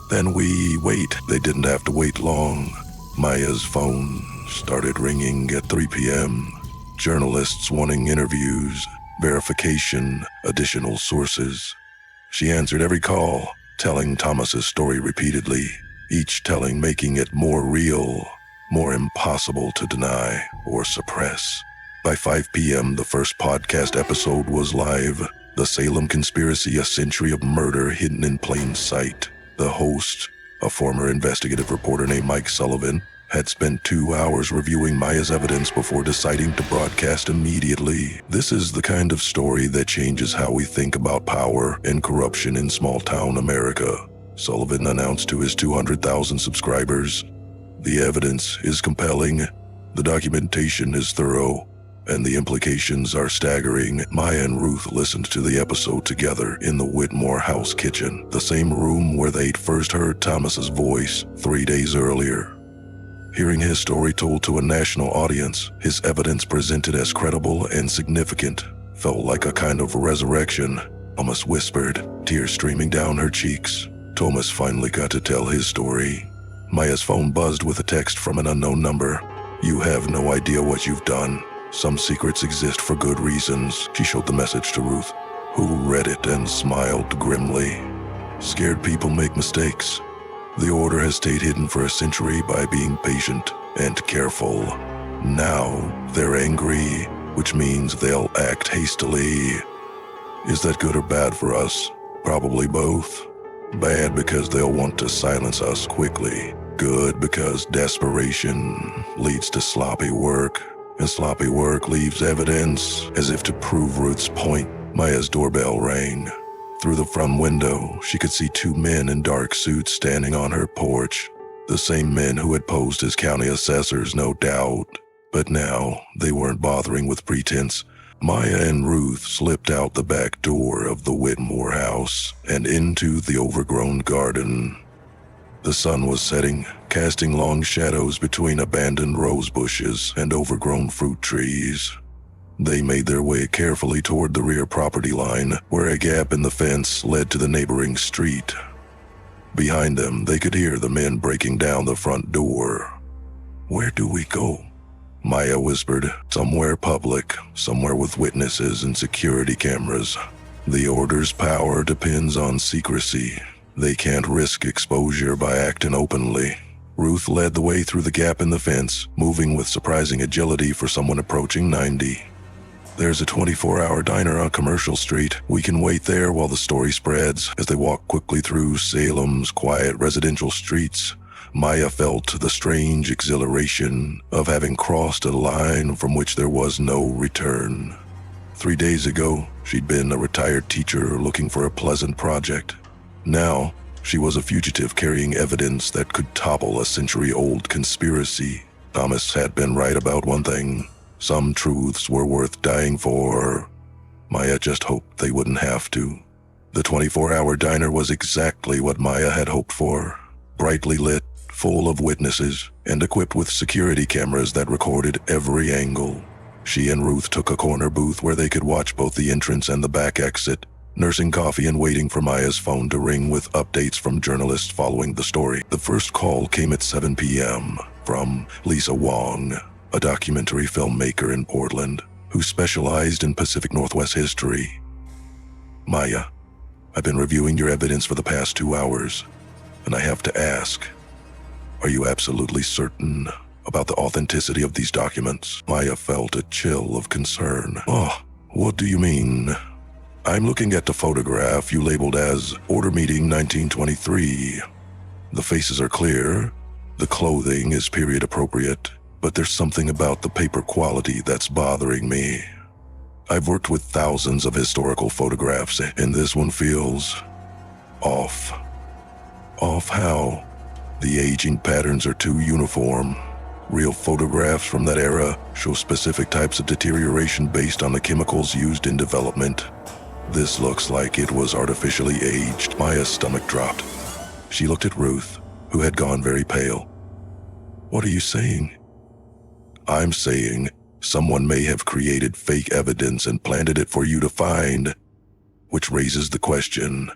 Then we wait. They didn't have to wait long. Maya's phone started ringing at 3 p.m. Journalists wanting interviews, verification, additional sources. She answered every call, telling Thomas's story repeatedly, each telling making it more real, more impossible to deny or suppress. By 5 p.m., the first podcast episode was live. The Salem Conspiracy, a century of murder hidden in plain sight. The host, a former investigative reporter named Mike Sullivan, had spent 2 hours reviewing Maya's evidence before deciding to broadcast immediately. This is the kind of story that changes how we think about power and corruption in small-town America, Sullivan announced to his 200,000 subscribers. The evidence is compelling, the documentation is thorough, and the implications are staggering. Maya and Ruth listened to the episode together in the Whitmore house kitchen, the same room where they'd first heard Thomas's voice 3 days earlier. Hearing his story told to a national audience, his evidence presented as credible and significant, felt like a kind of resurrection. Thomas whispered, tears streaming down her cheeks. Thomas finally got to tell his story. Maya's phone buzzed with a text from an unknown number. You have no idea what you've done. Some secrets exist for good reasons. She showed the message to Ruth, who read it and smiled grimly. Scared people make mistakes. The order has stayed hidden for a century by being patient and careful. Now they're angry, which means they'll act hastily. Is that good or bad for us? Probably both. Bad because they'll want to silence us quickly. Good because desperation leads to sloppy work, and sloppy work leaves evidence. As if to prove Ruth's point, Maya's doorbell rang. Through the front window, she could see 2 men in dark suits standing on her porch. The same men who had posed as county assessors, no doubt. But now, they weren't bothering with pretense. Maya and Ruth slipped out the back door of the Whitmore house and into the overgrown garden. The sun was setting, casting long shadows between abandoned rose bushes and overgrown fruit trees. They made their way carefully toward the rear property line, where a gap in the fence led to the neighboring street. Behind them, they could hear the men breaking down the front door. Where do we go? Maya whispered. Somewhere public, somewhere with witnesses and security cameras. The order's power depends on secrecy. They can't risk exposure by acting openly. Ruth led the way through the gap in the fence, moving with surprising agility for someone approaching 90. There's a 24-hour diner on Commercial Street. We can wait there while the story spreads. As they walked quickly through Salem's quiet residential streets, Maya felt the strange exhilaration of having crossed a line from which there was no return. 3 days ago, she'd been a retired teacher looking for a pleasant project. Now, she was a fugitive carrying evidence that could topple a century-old conspiracy. Thomas had been right about one thing. Some truths were worth dying for. Maya just hoped they wouldn't have to. The 24-hour diner was exactly what Maya had hoped for. Brightly lit, full of witnesses, and equipped with security cameras that recorded every angle. She and Ruth took a corner booth where they could watch both the entrance and the back exit, nursing coffee and waiting for Maya's phone to ring with updates from journalists following the story. The first call came at 7 p.m. from Lisa Wong, a documentary filmmaker in Portland who specialized in Pacific Northwest history. Maya, I've been reviewing your evidence for the past 2 hours, and I have to ask, are you absolutely certain about the authenticity of these documents? Maya felt a chill of concern. Oh, what do you mean? I'm looking at the photograph you labeled as Order Meeting 1923. The faces are clear, the clothing is period appropriate, but there's something about the paper quality that's bothering me. I've worked with thousands of historical photographs, and this one feels off. Off how? The aging patterns are too uniform. Real photographs from that era show specific types of deterioration based on the chemicals used in development. This looks like it was artificially aged. Maya's stomach dropped. She looked at Ruth, who had gone very pale. What are you saying? I'm saying someone may have created fake evidence and planted it for you to find, which raises the question,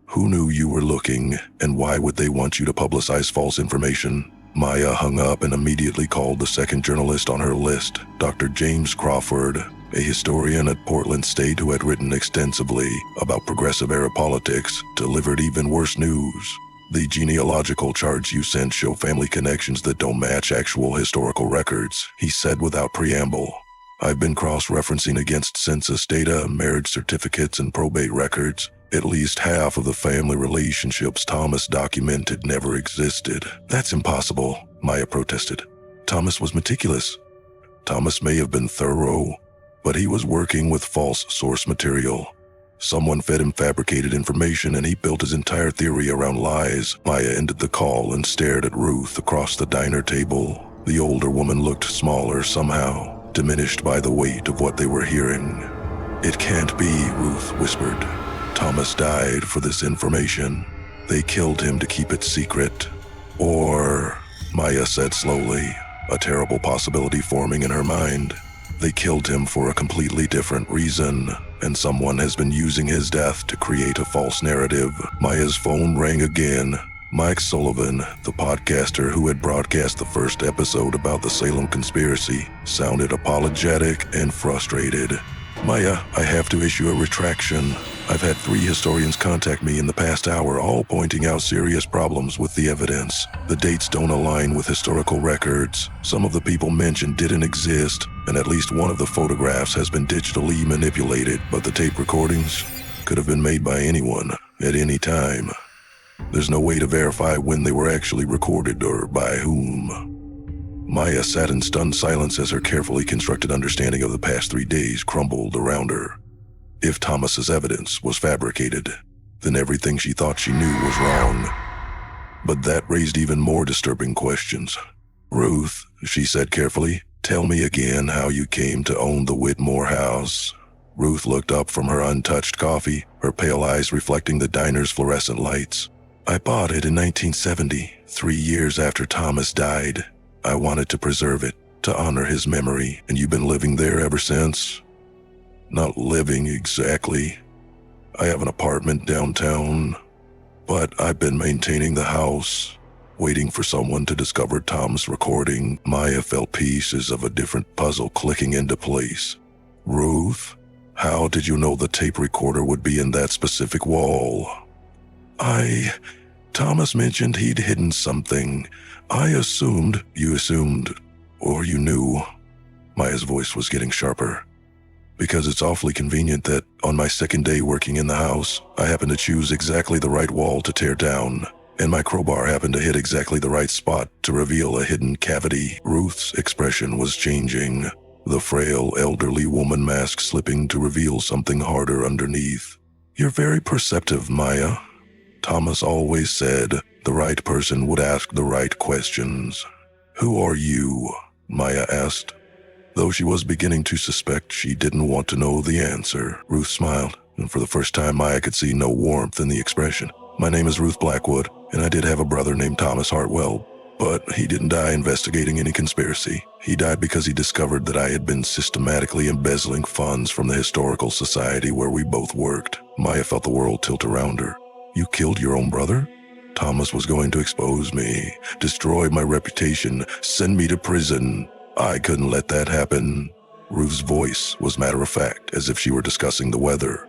who knew you were looking, and why would they want you to publicize false information? Maya hung up and immediately called the second journalist on her list, Dr. James Crawford, a historian at Portland State who had written extensively about progressive era politics, delivered even worse news. The genealogical charts you sent show family connections that don't match actual historical records, he said without preamble. I've been cross-referencing against census data, marriage certificates, and probate records. At least half of the family relationships Thomas documented never existed. That's impossible, Maya protested. Thomas was meticulous. Thomas may have been thorough, but he was working with false source material. Someone fed him fabricated information and he built his entire theory around lies. Maya ended the call and stared at Ruth across the diner table. The older woman looked smaller somehow, diminished by the weight of what they were hearing. It can't be, Ruth whispered. Thomas died for this information. They killed him to keep it secret. Or, Maya said slowly, a terrible possibility forming in her mind. They killed him for a completely different reason, and someone has been using his death to create a false narrative. Maya's phone rang again. Mike Sullivan, the podcaster who had broadcast the first episode about the Salem conspiracy, sounded apologetic and frustrated. Maya, I have to issue a retraction. I've had 3 historians contact me in the past hour, all pointing out serious problems with the evidence. The dates don't align with historical records. Some of the people mentioned didn't exist, and at least one of the photographs has been digitally manipulated, but the tape recordings could have been made by anyone, at any time. There's no way to verify when they were actually recorded or by whom. Maya sat in stunned silence as her carefully constructed understanding of the past 3 days crumbled around her. If Thomas's evidence was fabricated, then everything she thought she knew was wrong. But that raised even more disturbing questions. Ruth, she said carefully, tell me again how you came to own the Whitmore house. Ruth looked up from her untouched coffee, her pale eyes reflecting the diner's fluorescent lights. I bought it in 1970, 3 years after Thomas died. I wanted to preserve it, to honor his memory, and you've been living there ever since? Not living exactly. I have an apartment downtown, but I've been maintaining the house, waiting for someone to discover Tom's recording. Maya felt pieces of a different puzzle clicking into place. Ruth, how did you know the tape recorder would be in that specific wall? Thomas mentioned he'd hidden something. I assumed, you assumed, or you knew. Maya's voice was getting sharper. Because it's awfully convenient that, on my second day working in the house, I happened to choose exactly the right wall to tear down, and my crowbar happened to hit exactly the right spot to reveal a hidden cavity. Ruth's expression was changing, the frail, elderly woman mask slipping to reveal something harder underneath. You're very perceptive, Maya. Thomas always said the right person would ask the right questions. Who are you? Maya asked. Though she was beginning to suspect she didn't want to know the answer, Ruth smiled, and for the first time Maya could see no warmth in the expression. My name is Ruth Blackwood, and I did have a brother named Thomas Hartwell, but he didn't die investigating any conspiracy. He died because he discovered that I had been systematically embezzling funds from the Historical Society where we both worked. Maya felt the world tilt around her. You killed your own brother? Thomas was going to expose me, destroy my reputation, send me to prison. I couldn't let that happen. Ruth's voice was matter-of-fact, as if she were discussing the weather.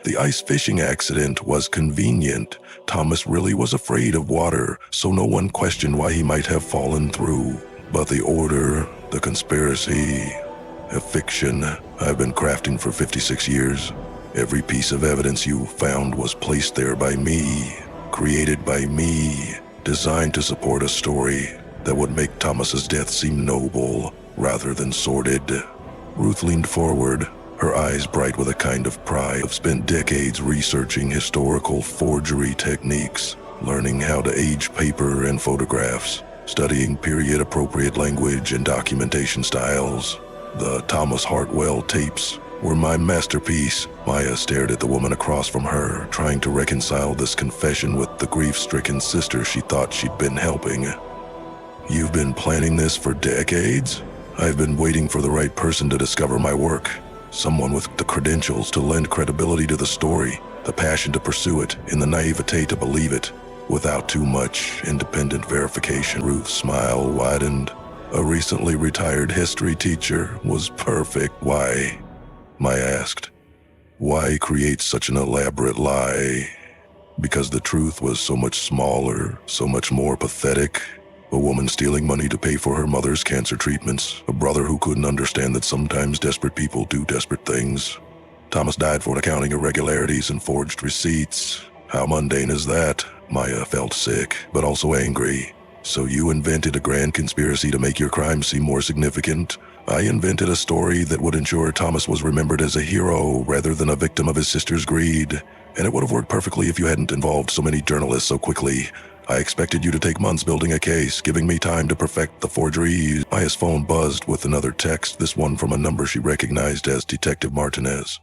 The ice fishing accident was convenient. Thomas really was afraid of water, so no one questioned why he might have fallen through. But the order, the conspiracy, a fiction I've been crafting for 56 years. Every piece of evidence you found was placed there by me, created by me, designed to support a story that would make Thomas's death seem noble rather than sordid. Ruth leaned forward, her eyes bright with a kind of pride. I've spent decades researching historical forgery techniques, learning how to age paper and photographs, studying period-appropriate language and documentation styles. The Thomas Hartwell tapes were my masterpiece. Maya stared at the woman across from her, trying to reconcile this confession with the grief-stricken sister she thought she'd been helping. You've been planning this for decades? I've been waiting for the right person to discover my work. Someone with the credentials to lend credibility to the story, the passion to pursue it, and the naivete to believe it, without too much independent verification. Ruth's smile widened. A recently retired history teacher was perfect. Why? Maya asked. Why create such an elaborate lie? Because the truth was so much smaller, so much more pathetic. A woman stealing money to pay for her mother's cancer treatments. A brother who couldn't understand that sometimes desperate people do desperate things. Thomas died for accounting irregularities and forged receipts. How mundane is that? Maya felt sick, but also angry. So you invented a grand conspiracy to make your crime seem more significant? I invented a story that would ensure Thomas was remembered as a hero rather than a victim of his sister's greed. And it would have worked perfectly if you hadn't involved so many journalists so quickly. I expected you to take months building a case, giving me time to perfect the forgery. Maya's phone buzzed with another text, this one from a number she recognized as Detective Martinez.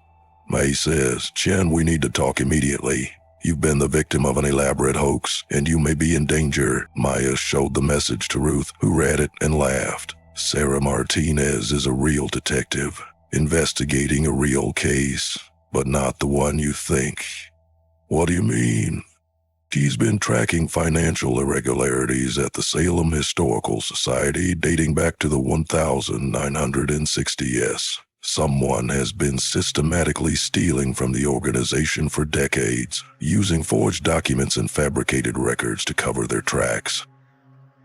May says, Chen, we need to talk immediately. You've been the victim of an elaborate hoax, and you may be in danger. Maya showed the message to Ruth, who read it and laughed. Sarah Martinez is a real detective, investigating a real case, but not the one you think. What do you mean? She's been tracking financial irregularities at the Salem Historical Society dating back to the 1960s. Someone has been systematically stealing from the organization for decades, using forged documents and fabricated records to cover their tracks.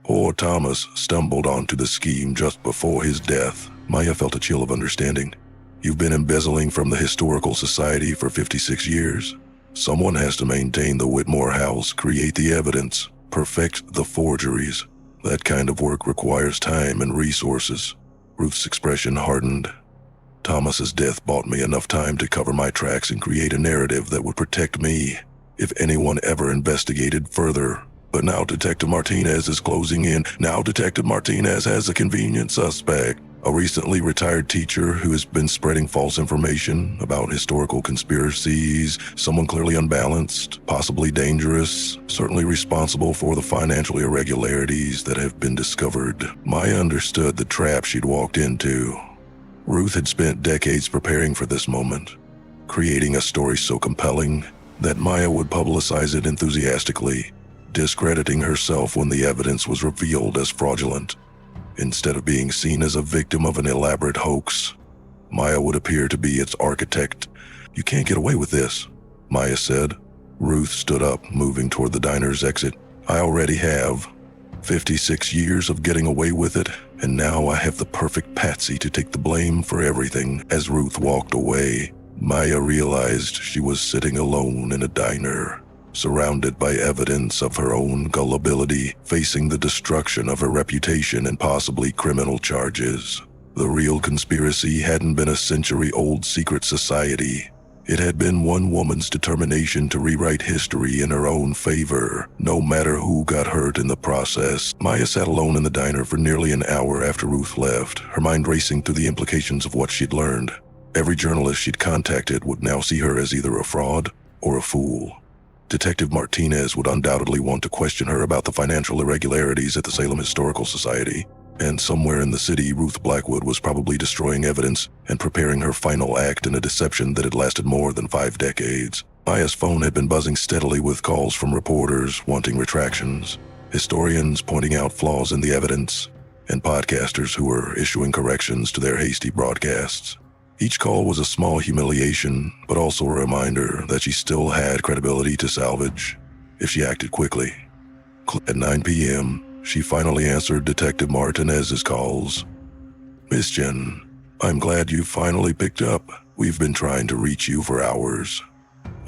Poor Thomas stumbled onto the scheme just before his death. Maya felt a chill of understanding. You've been embezzling from the Historical Society for 56 years. Someone has to maintain the Whitmore house, create the evidence, perfect the forgeries. That kind of work requires time and resources. Ruth's expression hardened. Thomas's death bought me enough time to cover my tracks and create a narrative that would protect me if anyone ever investigated further. But now Detective Martinez is closing in. Now Detective Martinez has a convenient suspect. A recently retired teacher who has been spreading false information about historical conspiracies, someone clearly unbalanced, possibly dangerous, certainly responsible for the financial irregularities that have been discovered. Maya understood the trap she'd walked into. Ruth had spent decades preparing for this moment, creating a story so compelling that Maya would publicize it enthusiastically, discrediting herself when the evidence was revealed as fraudulent. Instead of being seen as a victim of an elaborate hoax, Maya would appear to be its architect. You can't get away with this, Maya said. Ruth stood up, moving toward the diner's exit. I already have. 56 years of getting away with it, and now I have the perfect patsy to take the blame for everything. As Ruth walked away, Maya realized she was sitting alone in a diner, surrounded by evidence of her own gullibility, facing the destruction of her reputation and possibly criminal charges. The real conspiracy hadn't been a century-old secret society. It had been one woman's determination to rewrite history in her own favor, no matter who got hurt in the process. Maya sat alone in the diner for nearly an hour after Ruth left, her mind racing through the implications of what she'd learned. Every journalist she'd contacted would now see her as either a fraud or a fool. Detective Martinez would undoubtedly want to question her about the financial irregularities at the Salem Historical Society, and somewhere in the city, Ruth Blackwood was probably destroying evidence and preparing her final act in a deception that had lasted more than 5 decades. Maya's phone had been buzzing steadily with calls from reporters wanting retractions, historians pointing out flaws in the evidence, and podcasters who were issuing corrections to their hasty broadcasts. Each call was a small humiliation, but also a reminder that she still had credibility to salvage if she acted quickly. At 9 p.m., she finally answered Detective Martinez's calls. "Miss Jen, I'm glad you finally picked up. We've been trying to reach you for hours.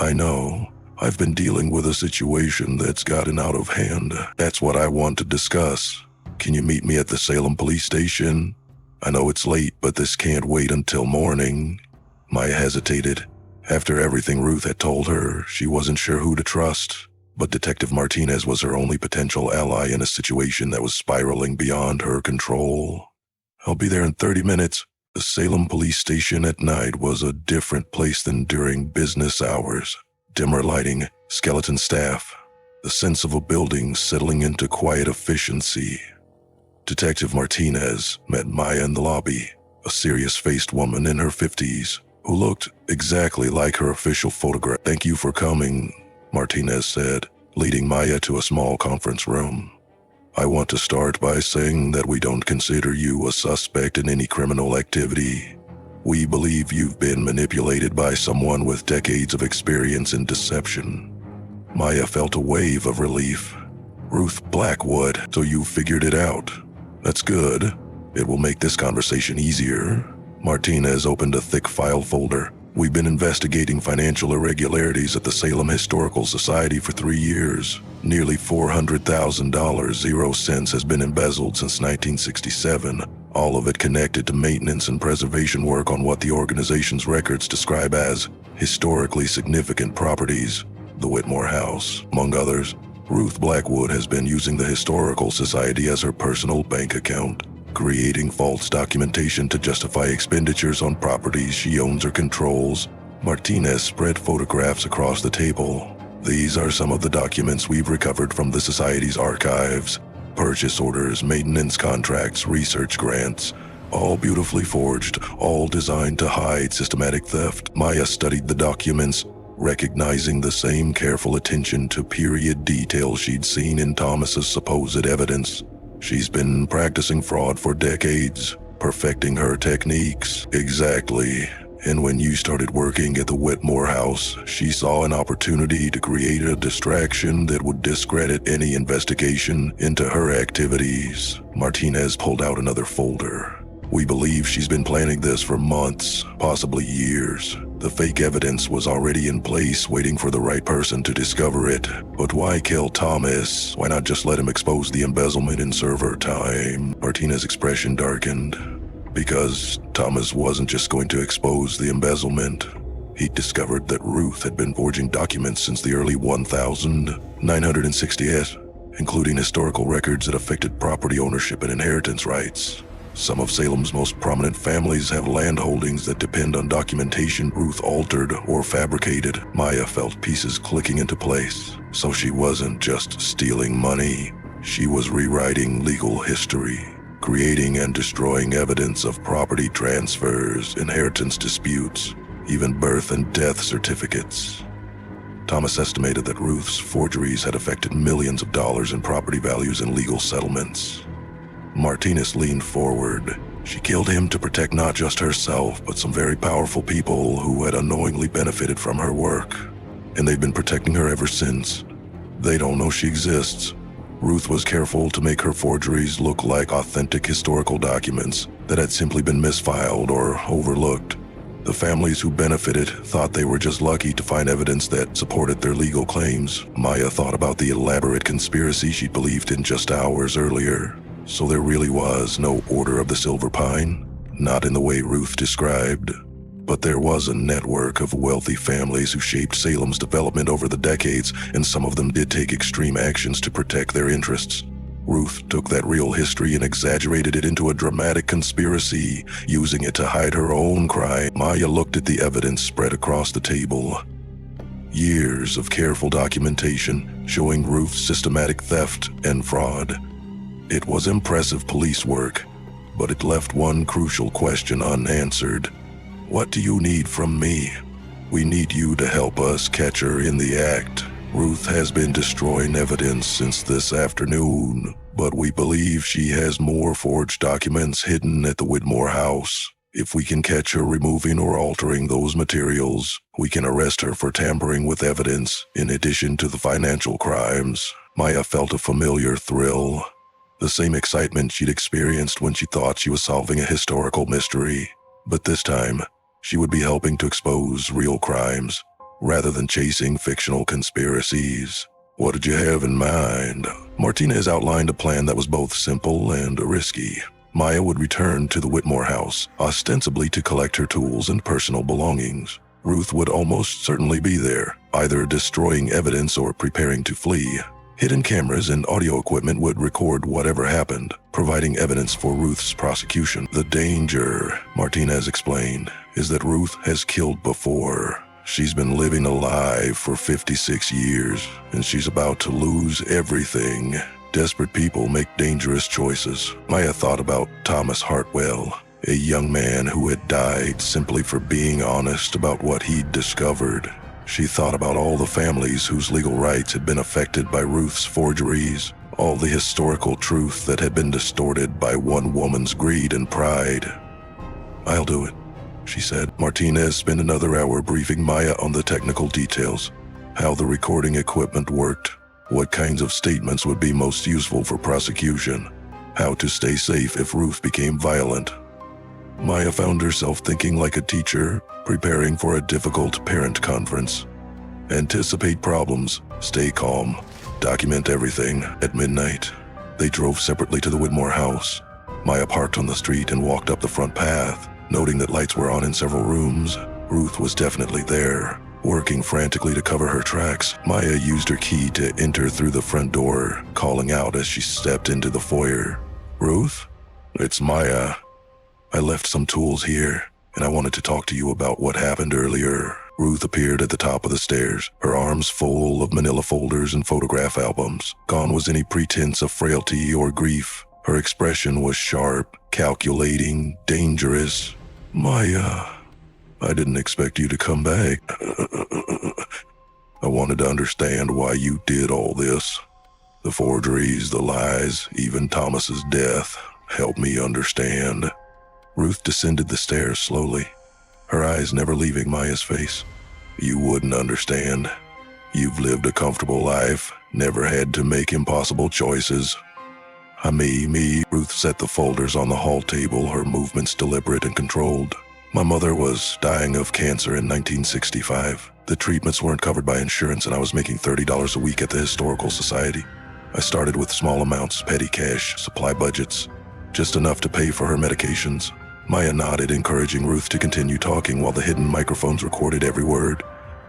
I know. I've been dealing with a situation that's gotten out of hand. That's what I want to discuss. Can you meet me at the Salem police station? I know it's late, but this can't wait until morning." Maya hesitated. After everything Ruth had told her, she wasn't sure who to trust, but Detective Martinez was her only potential ally in a situation that was spiraling beyond her control. "I'll be there in 30 minutes. The Salem police station at night was a different place than during business hours. Dimmer lighting, skeleton staff, the sense of a building settling into quiet efficiency." Detective Martinez met Maya in the lobby, a serious-faced woman in her 50s who looked exactly like her official photograph. "Thank you for coming," Martinez said, leading Maya to a small conference room. "I want to start by saying that we don't consider you a suspect in any criminal activity. We believe you've been manipulated by someone with decades of experience in deception." Maya felt a wave of relief. "Ruth Blackwood, so you figured it out. That's good. It will make this conversation easier." Martinez opened a thick file folder. "We've been investigating financial irregularities at the Salem Historical Society for 3 years. Nearly $400,000 0 has been embezzled since 1967, all of it connected to maintenance and preservation work on what the organization's records describe as historically significant properties, the Whitmore House, among others. Ruth Blackwood has been using the Historical Society as her personal bank account, creating false documentation to justify expenditures on properties she owns or controls." Martinez spread photographs across the table. "These are some of the documents we've recovered from the Society's archives. Purchase orders, maintenance contracts, research grants, all beautifully forged, all designed to hide systematic theft." Maya studied the documents, recognizing the same careful attention to period detail she'd seen in Thomas's supposed evidence. She's been practicing fraud for decades, perfecting her techniques. "Exactly. And when you started working at the Whitmore House, she saw an opportunity to create a distraction that would discredit any investigation into her activities." Martinez pulled out another folder. "We believe she's been planning this for months, possibly years. The fake evidence was already in place, waiting for the right person to discover it. But why kill Thomas? Why not just let him expose the embezzlement and serve her time?" Martinez's expression darkened. "Because Thomas wasn't just going to expose the embezzlement. He discovered that Ruth had been forging documents since the early 1960s, including historical records that affected property ownership and inheritance rights. Some of Salem's most prominent families have land holdings that depend on documentation Ruth altered or fabricated." Maya felt pieces clicking into place. So she wasn't just stealing money. She was rewriting legal history, creating and destroying evidence of property transfers, inheritance disputes, even birth and death certificates. Thomas estimated that Ruth's forgeries had affected millions of dollars in property values and legal settlements. Martinez leaned forward. She killed him to protect not just herself, but some very powerful people who had unknowingly benefited from her work. And they've been protecting her ever since. They don't know she exists. Ruth was careful to make her forgeries look like authentic historical documents that had simply been misfiled or overlooked. The families who benefited thought they were just lucky to find evidence that supported their legal claims. Maya thought about the elaborate conspiracy she'd believed in just hours earlier. So there really was no Order of the Silver Pine, not in the way Ruth described. But there was a network of wealthy families who shaped Salem's development over the decades, and some of them did take extreme actions to protect their interests. Ruth took that real history and exaggerated it into a dramatic conspiracy, using it to hide her own crime. Maya looked at the evidence spread across the table. Years of careful documentation showing Ruth's systematic theft and fraud. It was impressive police work, but it left one crucial question unanswered. "What do you need from me?" "We need you to help us catch her in the act. Ruth has been destroying evidence since this afternoon. but we believe she has more forged documents hidden at the Whitmore house. If we can catch her removing or altering those materials, we can arrest her for tampering with evidence, in addition to the financial crimes. Maya felt a familiar thrill, the same excitement she'd experienced when she thought she was solving a historical mystery. But this time, she would be helping to expose real crimes, rather than chasing fictional conspiracies. What did you have in mind? Martinez outlined a plan that was both simple and risky. Maya would return to the Whitmore house, ostensibly to collect her tools and personal belongings. Ruth would almost certainly be there, either destroying evidence or preparing to flee. Hidden cameras and audio equipment would record whatever happened, providing evidence for Ruth's prosecution. The danger, Martinez explained, is that Ruth has killed before. She's been living a lie for 56 years, and she's about to lose everything. Desperate people make dangerous choices. Maya thought about Thomas Hartwell, a young man who had died simply for being honest about what he'd discovered. She thought about all the families whose legal rights had been affected by Ruth's forgeries, all the historical truth that had been distorted by one woman's greed and pride. "I'll do it," she said. Martinez spent another hour briefing Maya on the technical details, how the recording equipment worked, what kinds of statements would be most useful for prosecution, how to stay safe if Ruth became violent. Maya found herself thinking like a teacher, preparing for a difficult parent conference. Anticipate problems, stay calm, document everything. At midnight, they drove separately to the Whitmore house. Maya parked on the street and walked up the front path, noting that lights were on in several rooms. Ruth was definitely there. Working frantically to cover her tracks, Maya used her key to enter through the front door, calling out as she stepped into the foyer. "Ruth? It's Maya. I left some tools here, and I wanted to talk to you about what happened earlier." Ruth appeared at the top of the stairs, her arms full of manila folders and photograph albums. Gone was any pretense of frailty or grief. Her expression was sharp, calculating, dangerous. "Maya, I didn't expect you to come back. I wanted to understand why you did all this. The forgeries, the lies, even Thomas's death. Help me understand." Ruth descended the stairs slowly, her eyes never leaving Maya's face. "You wouldn't understand. You've lived a comfortable life, never had to make impossible choices. Me. Ruth set the folders on the hall table, her movements deliberate and controlled. "My mother was dying of cancer in 1965. The treatments weren't covered by insurance, and I was making $30 a week at the Historical Society. I started with small amounts, petty cash, supply budgets, just enough to pay for her medications." Maya nodded, encouraging Ruth to continue talking while the hidden microphones recorded every word.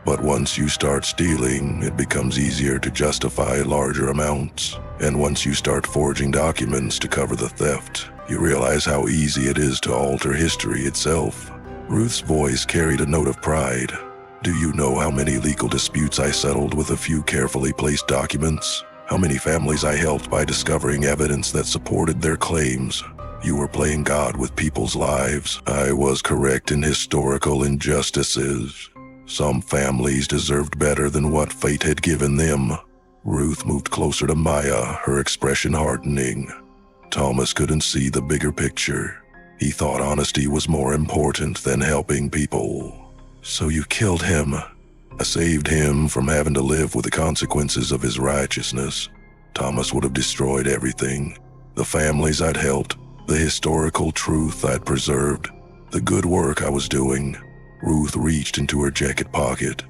"But once you start stealing, it becomes easier to justify larger amounts. And once you start forging documents to cover the theft, you realize how easy it is to alter history itself." Ruth's voice carried a note of pride. "Do you know how many legal disputes I settled with a few carefully placed documents? How many families I helped by discovering evidence that supported their claims? You were playing God with people's lives. I was correct in historical injustices. Some families deserved better than what fate had given them." Ruth moved closer to Maya, her expression hardening. Thomas couldn't see the bigger picture. He thought honesty was more important than helping people. "So you killed him?" "I saved him from having to live with the consequences of his righteousness. Thomas would have destroyed everything. The families I'd helped, the historical truth I'd preserved, the good work I was doing." Ruth reached into her jacket pocket.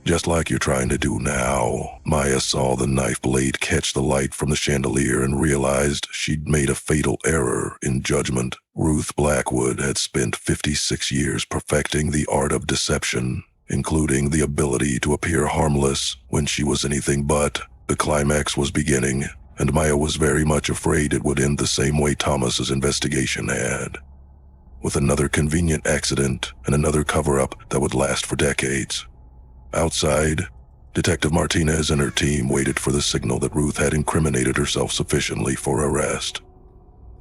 "Just like you're trying to do now." Maya saw the knife blade catch the light from the chandelier and realized she'd made a fatal error in judgment. Ruth Blackwood had spent 56 years perfecting the art of deception, including the ability to appear harmless when she was anything but. The climax was beginning, and Maya was very much afraid it would end the same way Thomas's investigation had, with another convenient accident and another cover-up that would last for decades. Outside, Detective Martinez and her team waited for the signal that Ruth had incriminated herself sufficiently for arrest.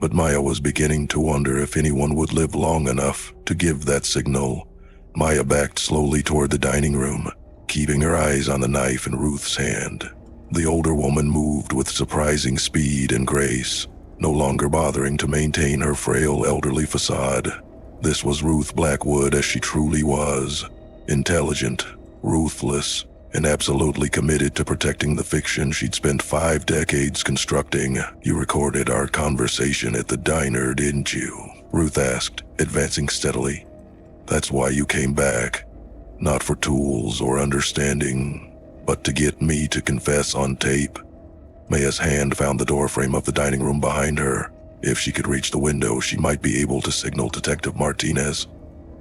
But Maya was beginning to wonder if anyone would live long enough to give that signal. Maya backed slowly toward the dining room, keeping her eyes on the knife in Ruth's hand. The older woman moved with surprising speed and grace, no longer bothering to maintain her frail elderly facade. This was Ruth Blackwood as she truly was, intelligent, ruthless, and absolutely committed to protecting the fiction she'd spent 5 decades constructing. "You recorded our conversation at the diner, didn't you?" Ruth asked, advancing steadily. "That's why you came back. Not for tools or understanding, but to get me to confess on tape." Maya's hand found the doorframe of the dining room behind her. If she could reach the window, she might be able to signal Detective Martinez.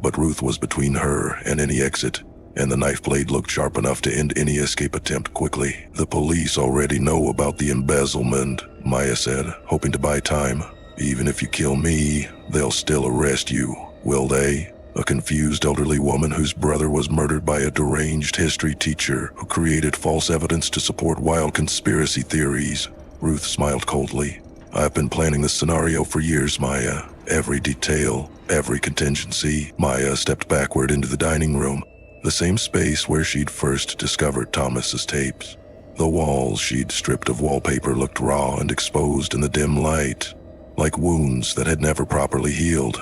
But Ruth was between her and any exit, and the knife blade looked sharp enough to end any escape attempt quickly. "The police already know about the embezzlement," Maya said, hoping to buy time. "Even if you kill me, they'll still arrest you, will they?" A confused elderly woman whose brother was murdered by a deranged history teacher who created false evidence to support wild conspiracy theories. Ruth smiled coldly. "I've been planning this scenario for years, Maya. Every detail, every contingency." Maya stepped backward into the dining room, the same space where she'd first discovered Thomas's tapes. The walls she'd stripped of wallpaper looked raw and exposed in the dim light, like wounds that had never properly healed.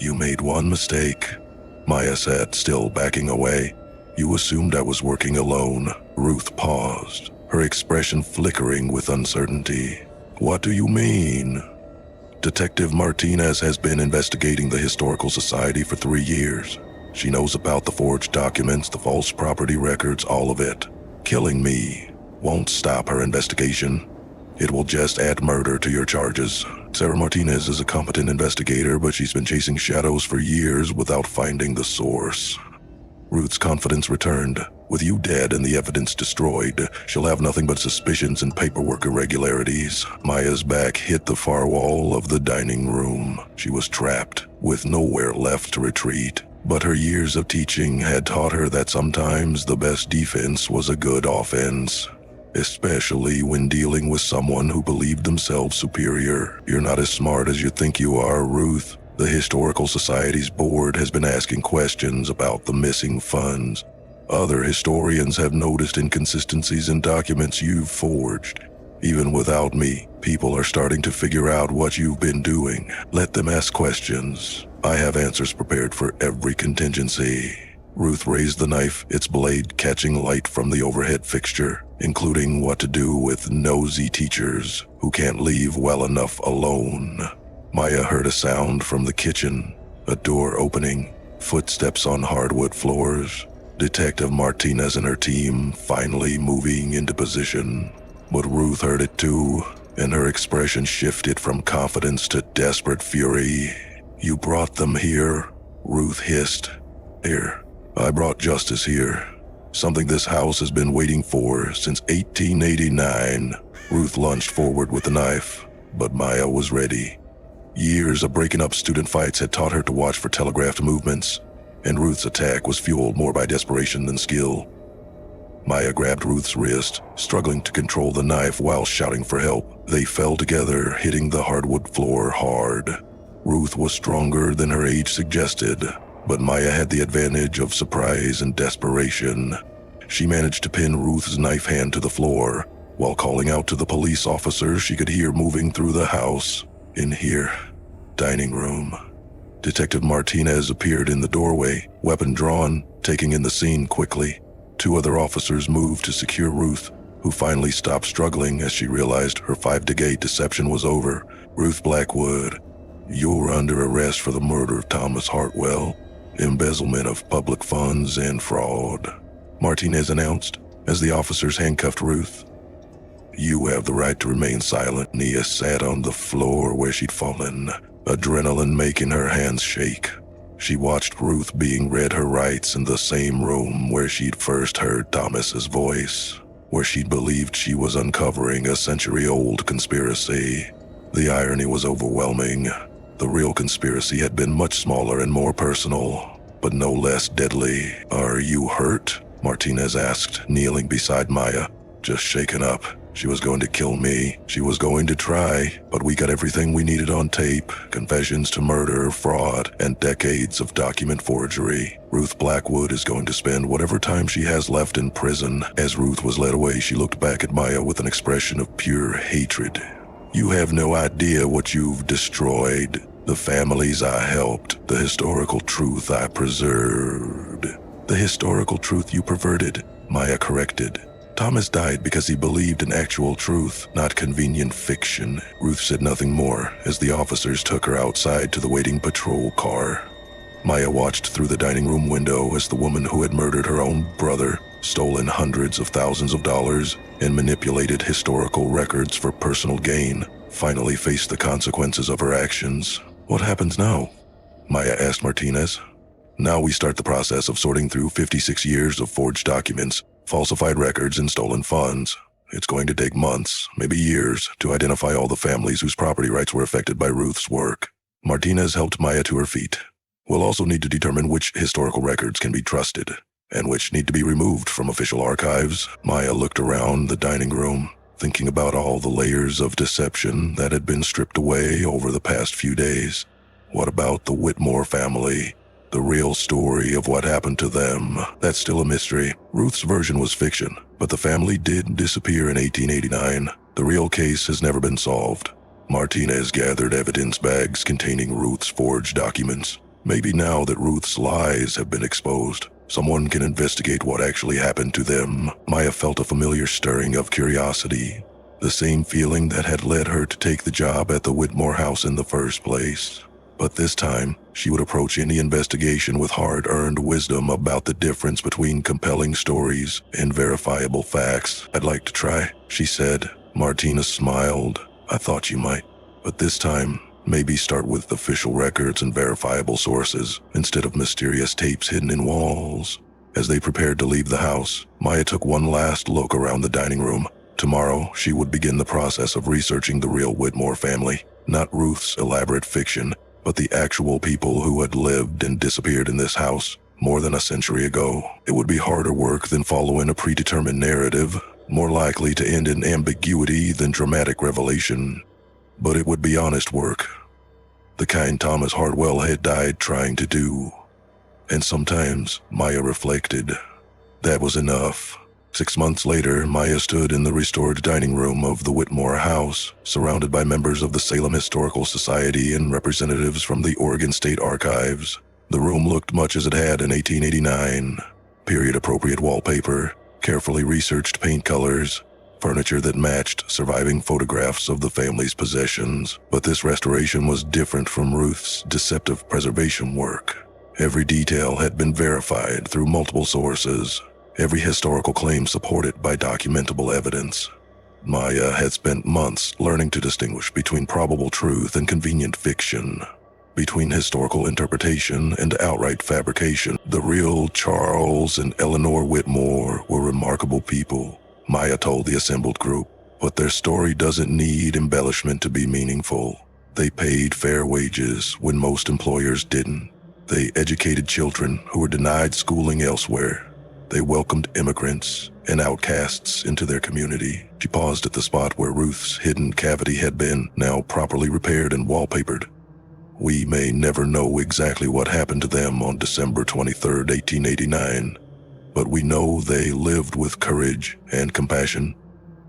"You made one mistake," Maya said, still backing away. "You assumed I was working alone." Ruth paused, her expression flickering with uncertainty. "What do you mean?" "Detective Martinez has been investigating the Historical Society for 3 years. She knows about the forged documents, the false property records, all of it. Killing me won't stop her investigation. It will just add murder to your charges. Sarah Martinez is a competent investigator, but she's been chasing shadows for years without finding the source." Ruth's confidence returned. "With you dead and the evidence destroyed, she'll have nothing but suspicions and paperwork irregularities." Maya's back hit the far wall of the dining room. She was trapped, with nowhere left to retreat. But her years of teaching had taught her that sometimes the best defense was a good offense, especially when dealing with someone who believed themselves superior. "You're not as smart as you think you are, Ruth. The Historical Society's board has been asking questions about the missing funds. Other historians have noticed inconsistencies in documents you've forged. Even without me, people are starting to figure out what you've been doing. Let them ask questions. I have answers prepared for every contingency." Ruth raised the knife, its blade catching light from the overhead fixture, including what to do with nosy teachers who can't leave well enough alone. Maya heard a sound from the kitchen, a door opening, footsteps on hardwood floors, Detective Martinez and her team finally moving into position. But Ruth heard it too, and her expression shifted from confidence to desperate fury. "You brought them here," Ruth hissed. "Here, I brought justice here. Something this house has been waiting for since 1889. Ruth lunged forward with the knife, but Maya was ready. Years of breaking up student fights had taught her to watch for telegraphed movements, and Ruth's attack was fueled more by desperation than skill. Maya grabbed Ruth's wrist, struggling to control the knife while shouting for help. They fell together, hitting the hardwood floor hard. Ruth was stronger than her age suggested, but Maya had the advantage of surprise and desperation. She managed to pin Ruth's knife hand to the floor, while calling out to the police officers she could hear moving through the house. "In here, dining room." Detective Martinez appeared in the doorway, weapon drawn, taking in the scene quickly. 2 other officers moved to secure Ruth, who finally stopped struggling as she realized her 5-decade deception was over. "Ruth Blackwood, you're under arrest for the murder of Thomas Hartwell, embezzlement of public funds, and fraud," Martinez announced as the officers handcuffed Ruth. "You have the right to remain silent." Nia sat on the floor where she'd fallen, adrenaline making her hands shake. She watched Ruth being read her rights in the same room where she'd first heard Thomas's voice, where she'd believed she was uncovering a century-old conspiracy. The irony was overwhelming. The real conspiracy had been much smaller and more personal, but no less deadly. "Are you hurt?" Martinez asked, kneeling beside Maya. "Just shaken up," She was going to kill me. She was going to try, but we got everything we needed on tape. Confessions to murder, fraud, and decades of document forgery. Ruth Blackwood is going to spend whatever time she has left in prison. As Ruth was led away, she looked back at Maya with an expression of pure hatred. You have no idea what you've destroyed. The families I helped, the historical truth I preserved. The historical truth you perverted, Maya corrected. Thomas died because he believed in actual truth, not convenient fiction. Ruth said nothing more as the officers took her outside to the waiting patrol car. Maya watched through the dining room window as the woman who had murdered her own brother, stolen hundreds of thousands of dollars, and manipulated historical records for personal gain, finally faced the consequences of her actions. What happens now? Maya asked Martinez. Now we start the process of sorting through 56 years of forged documents, falsified records, and stolen funds. It's going to take months, maybe years, to identify all the families whose property rights were affected by Ruth's work. Martinez helped Maya to her feet. We'll also need to determine which historical records can be trusted, and which need to be removed from official archives. Maya looked around the dining room, thinking about all the layers of deception that had been stripped away over the past few days. What about the Whitmore family? The real story of what happened to them, that's still a mystery. Ruth's version was fiction, but the family did disappear in 1889. The real case has never been solved. Martinez gathered evidence bags containing Ruth's forged documents. Maybe now that Ruth's lies have been exposed, someone can investigate what actually happened to them. Maya felt a familiar stirring of curiosity, the same feeling that had led her to take the job at the Whitmore house in the first place. But this time, she would approach any investigation with hard-earned wisdom about the difference between compelling stories and verifiable facts. I'd like to try, she said. Martinez smiled. I thought you might. But this time, maybe start with official records and verifiable sources, instead of mysterious tapes hidden in walls. As they prepared to leave the house, Maya took one last look around the dining room. Tomorrow, she would begin the process of researching the real Whitmore family, not Ruth's elaborate fiction, but the actual people who had lived and disappeared in this house more than a century ago. It would be harder work than following a predetermined narrative, more likely to end in ambiguity than dramatic revelation. But it would be honest work, the kind Thomas Hartwell had died trying to do. And sometimes, Maya reflected, that was enough. 6 months later, Maya stood in the restored dining room of the Whitmore house, surrounded by members of the Salem Historical Society and representatives from the Oregon State Archives. The room looked much as it had in 1889. Period-appropriate wallpaper, carefully researched paint colors, furniture that matched surviving photographs of the family's possessions. But this restoration was different from Ruth's deceptive preservation work. Every detail had been verified through multiple sources, every historical claim supported by documentable evidence. Maya had spent months learning to distinguish between probable truth and convenient fiction, between historical interpretation and outright fabrication. The real Charles and Eleanor Whitmore were remarkable people, Maya told the assembled group, but their story doesn't need embellishment to be meaningful. They paid fair wages when most employers didn't. They educated children who were denied schooling elsewhere. They welcomed immigrants and outcasts into their community. She paused at the spot where Ruth's hidden cavity had been, now properly repaired and wallpapered. We may never know exactly what happened to them on December 23, 1889, but we know they lived with courage and compassion,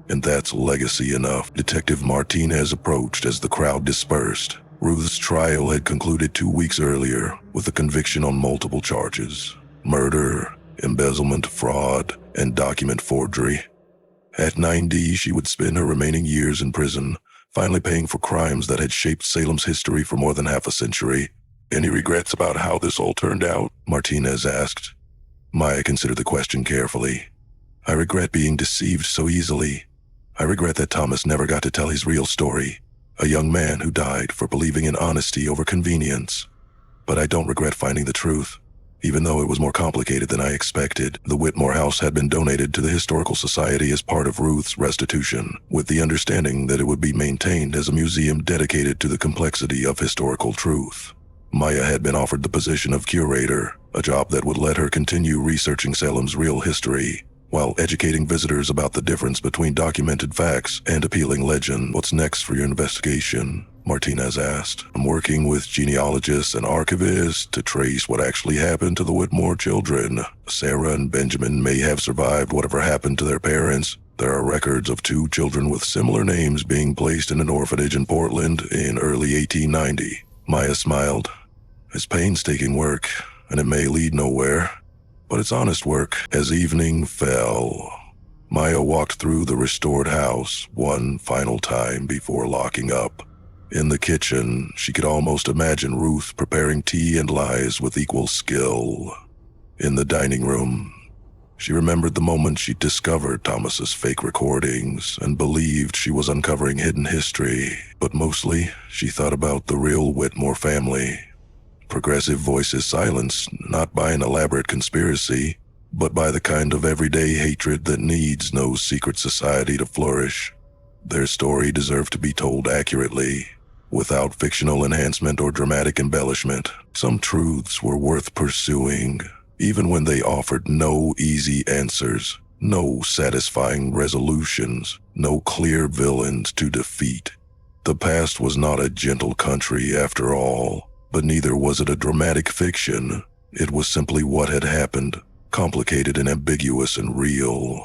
and that's legacy enough. Detective Martinez approached as the crowd dispersed. Ruth's trial had concluded 2 weeks earlier with a conviction on multiple charges: murder, embezzlement, fraud, and document forgery. At 90, she would spend her remaining years in prison, finally paying for crimes that had shaped Salem's history for more than half a century. Any regrets about how this all turned out? Martinez asked. Maya considered the question carefully. I regret being deceived so easily. I regret that Thomas never got to tell his real story, a young man who died for believing in honesty over convenience. But I don't regret finding the truth. Even though it was more complicated than I expected, the Whitmore house had been donated to the Historical Society as part of Ruth's restitution, with the understanding that it would be maintained as a museum dedicated to the complexity of historical truth. Maya had been offered the position of curator, a job that would let her continue researching Salem's real history, while educating visitors about the difference between documented facts and appealing legend. What's next for your investigation? Martinez asked. I'm working with genealogists and archivists to trace what actually happened to the Whitmore children. Sarah and Benjamin may have survived whatever happened to their parents. There are records of 2 children with similar names being placed in an orphanage in Portland in early 1890. Maya smiled. It's painstaking work, and it may lead nowhere, but it's honest work. As evening fell, Maya walked through the restored house one final time before locking up. In the kitchen, she could almost imagine Ruth preparing tea and lies with equal skill. In the dining room, she remembered the moment she discovered Thomas's fake recordings and believed she was uncovering hidden history, but mostly she thought about the real Whitmore family. Progressive voices silenced not by an elaborate conspiracy, but by the kind of everyday hatred that needs no secret society to flourish. Their story deserved to be told accurately, without fictional enhancement or dramatic embellishment. Some truths were worth pursuing, even when they offered no easy answers, no satisfying resolutions, no clear villains to defeat. The past was not a gentle country after all, but neither was it a dramatic fiction. It was simply what had happened, complicated and ambiguous and real.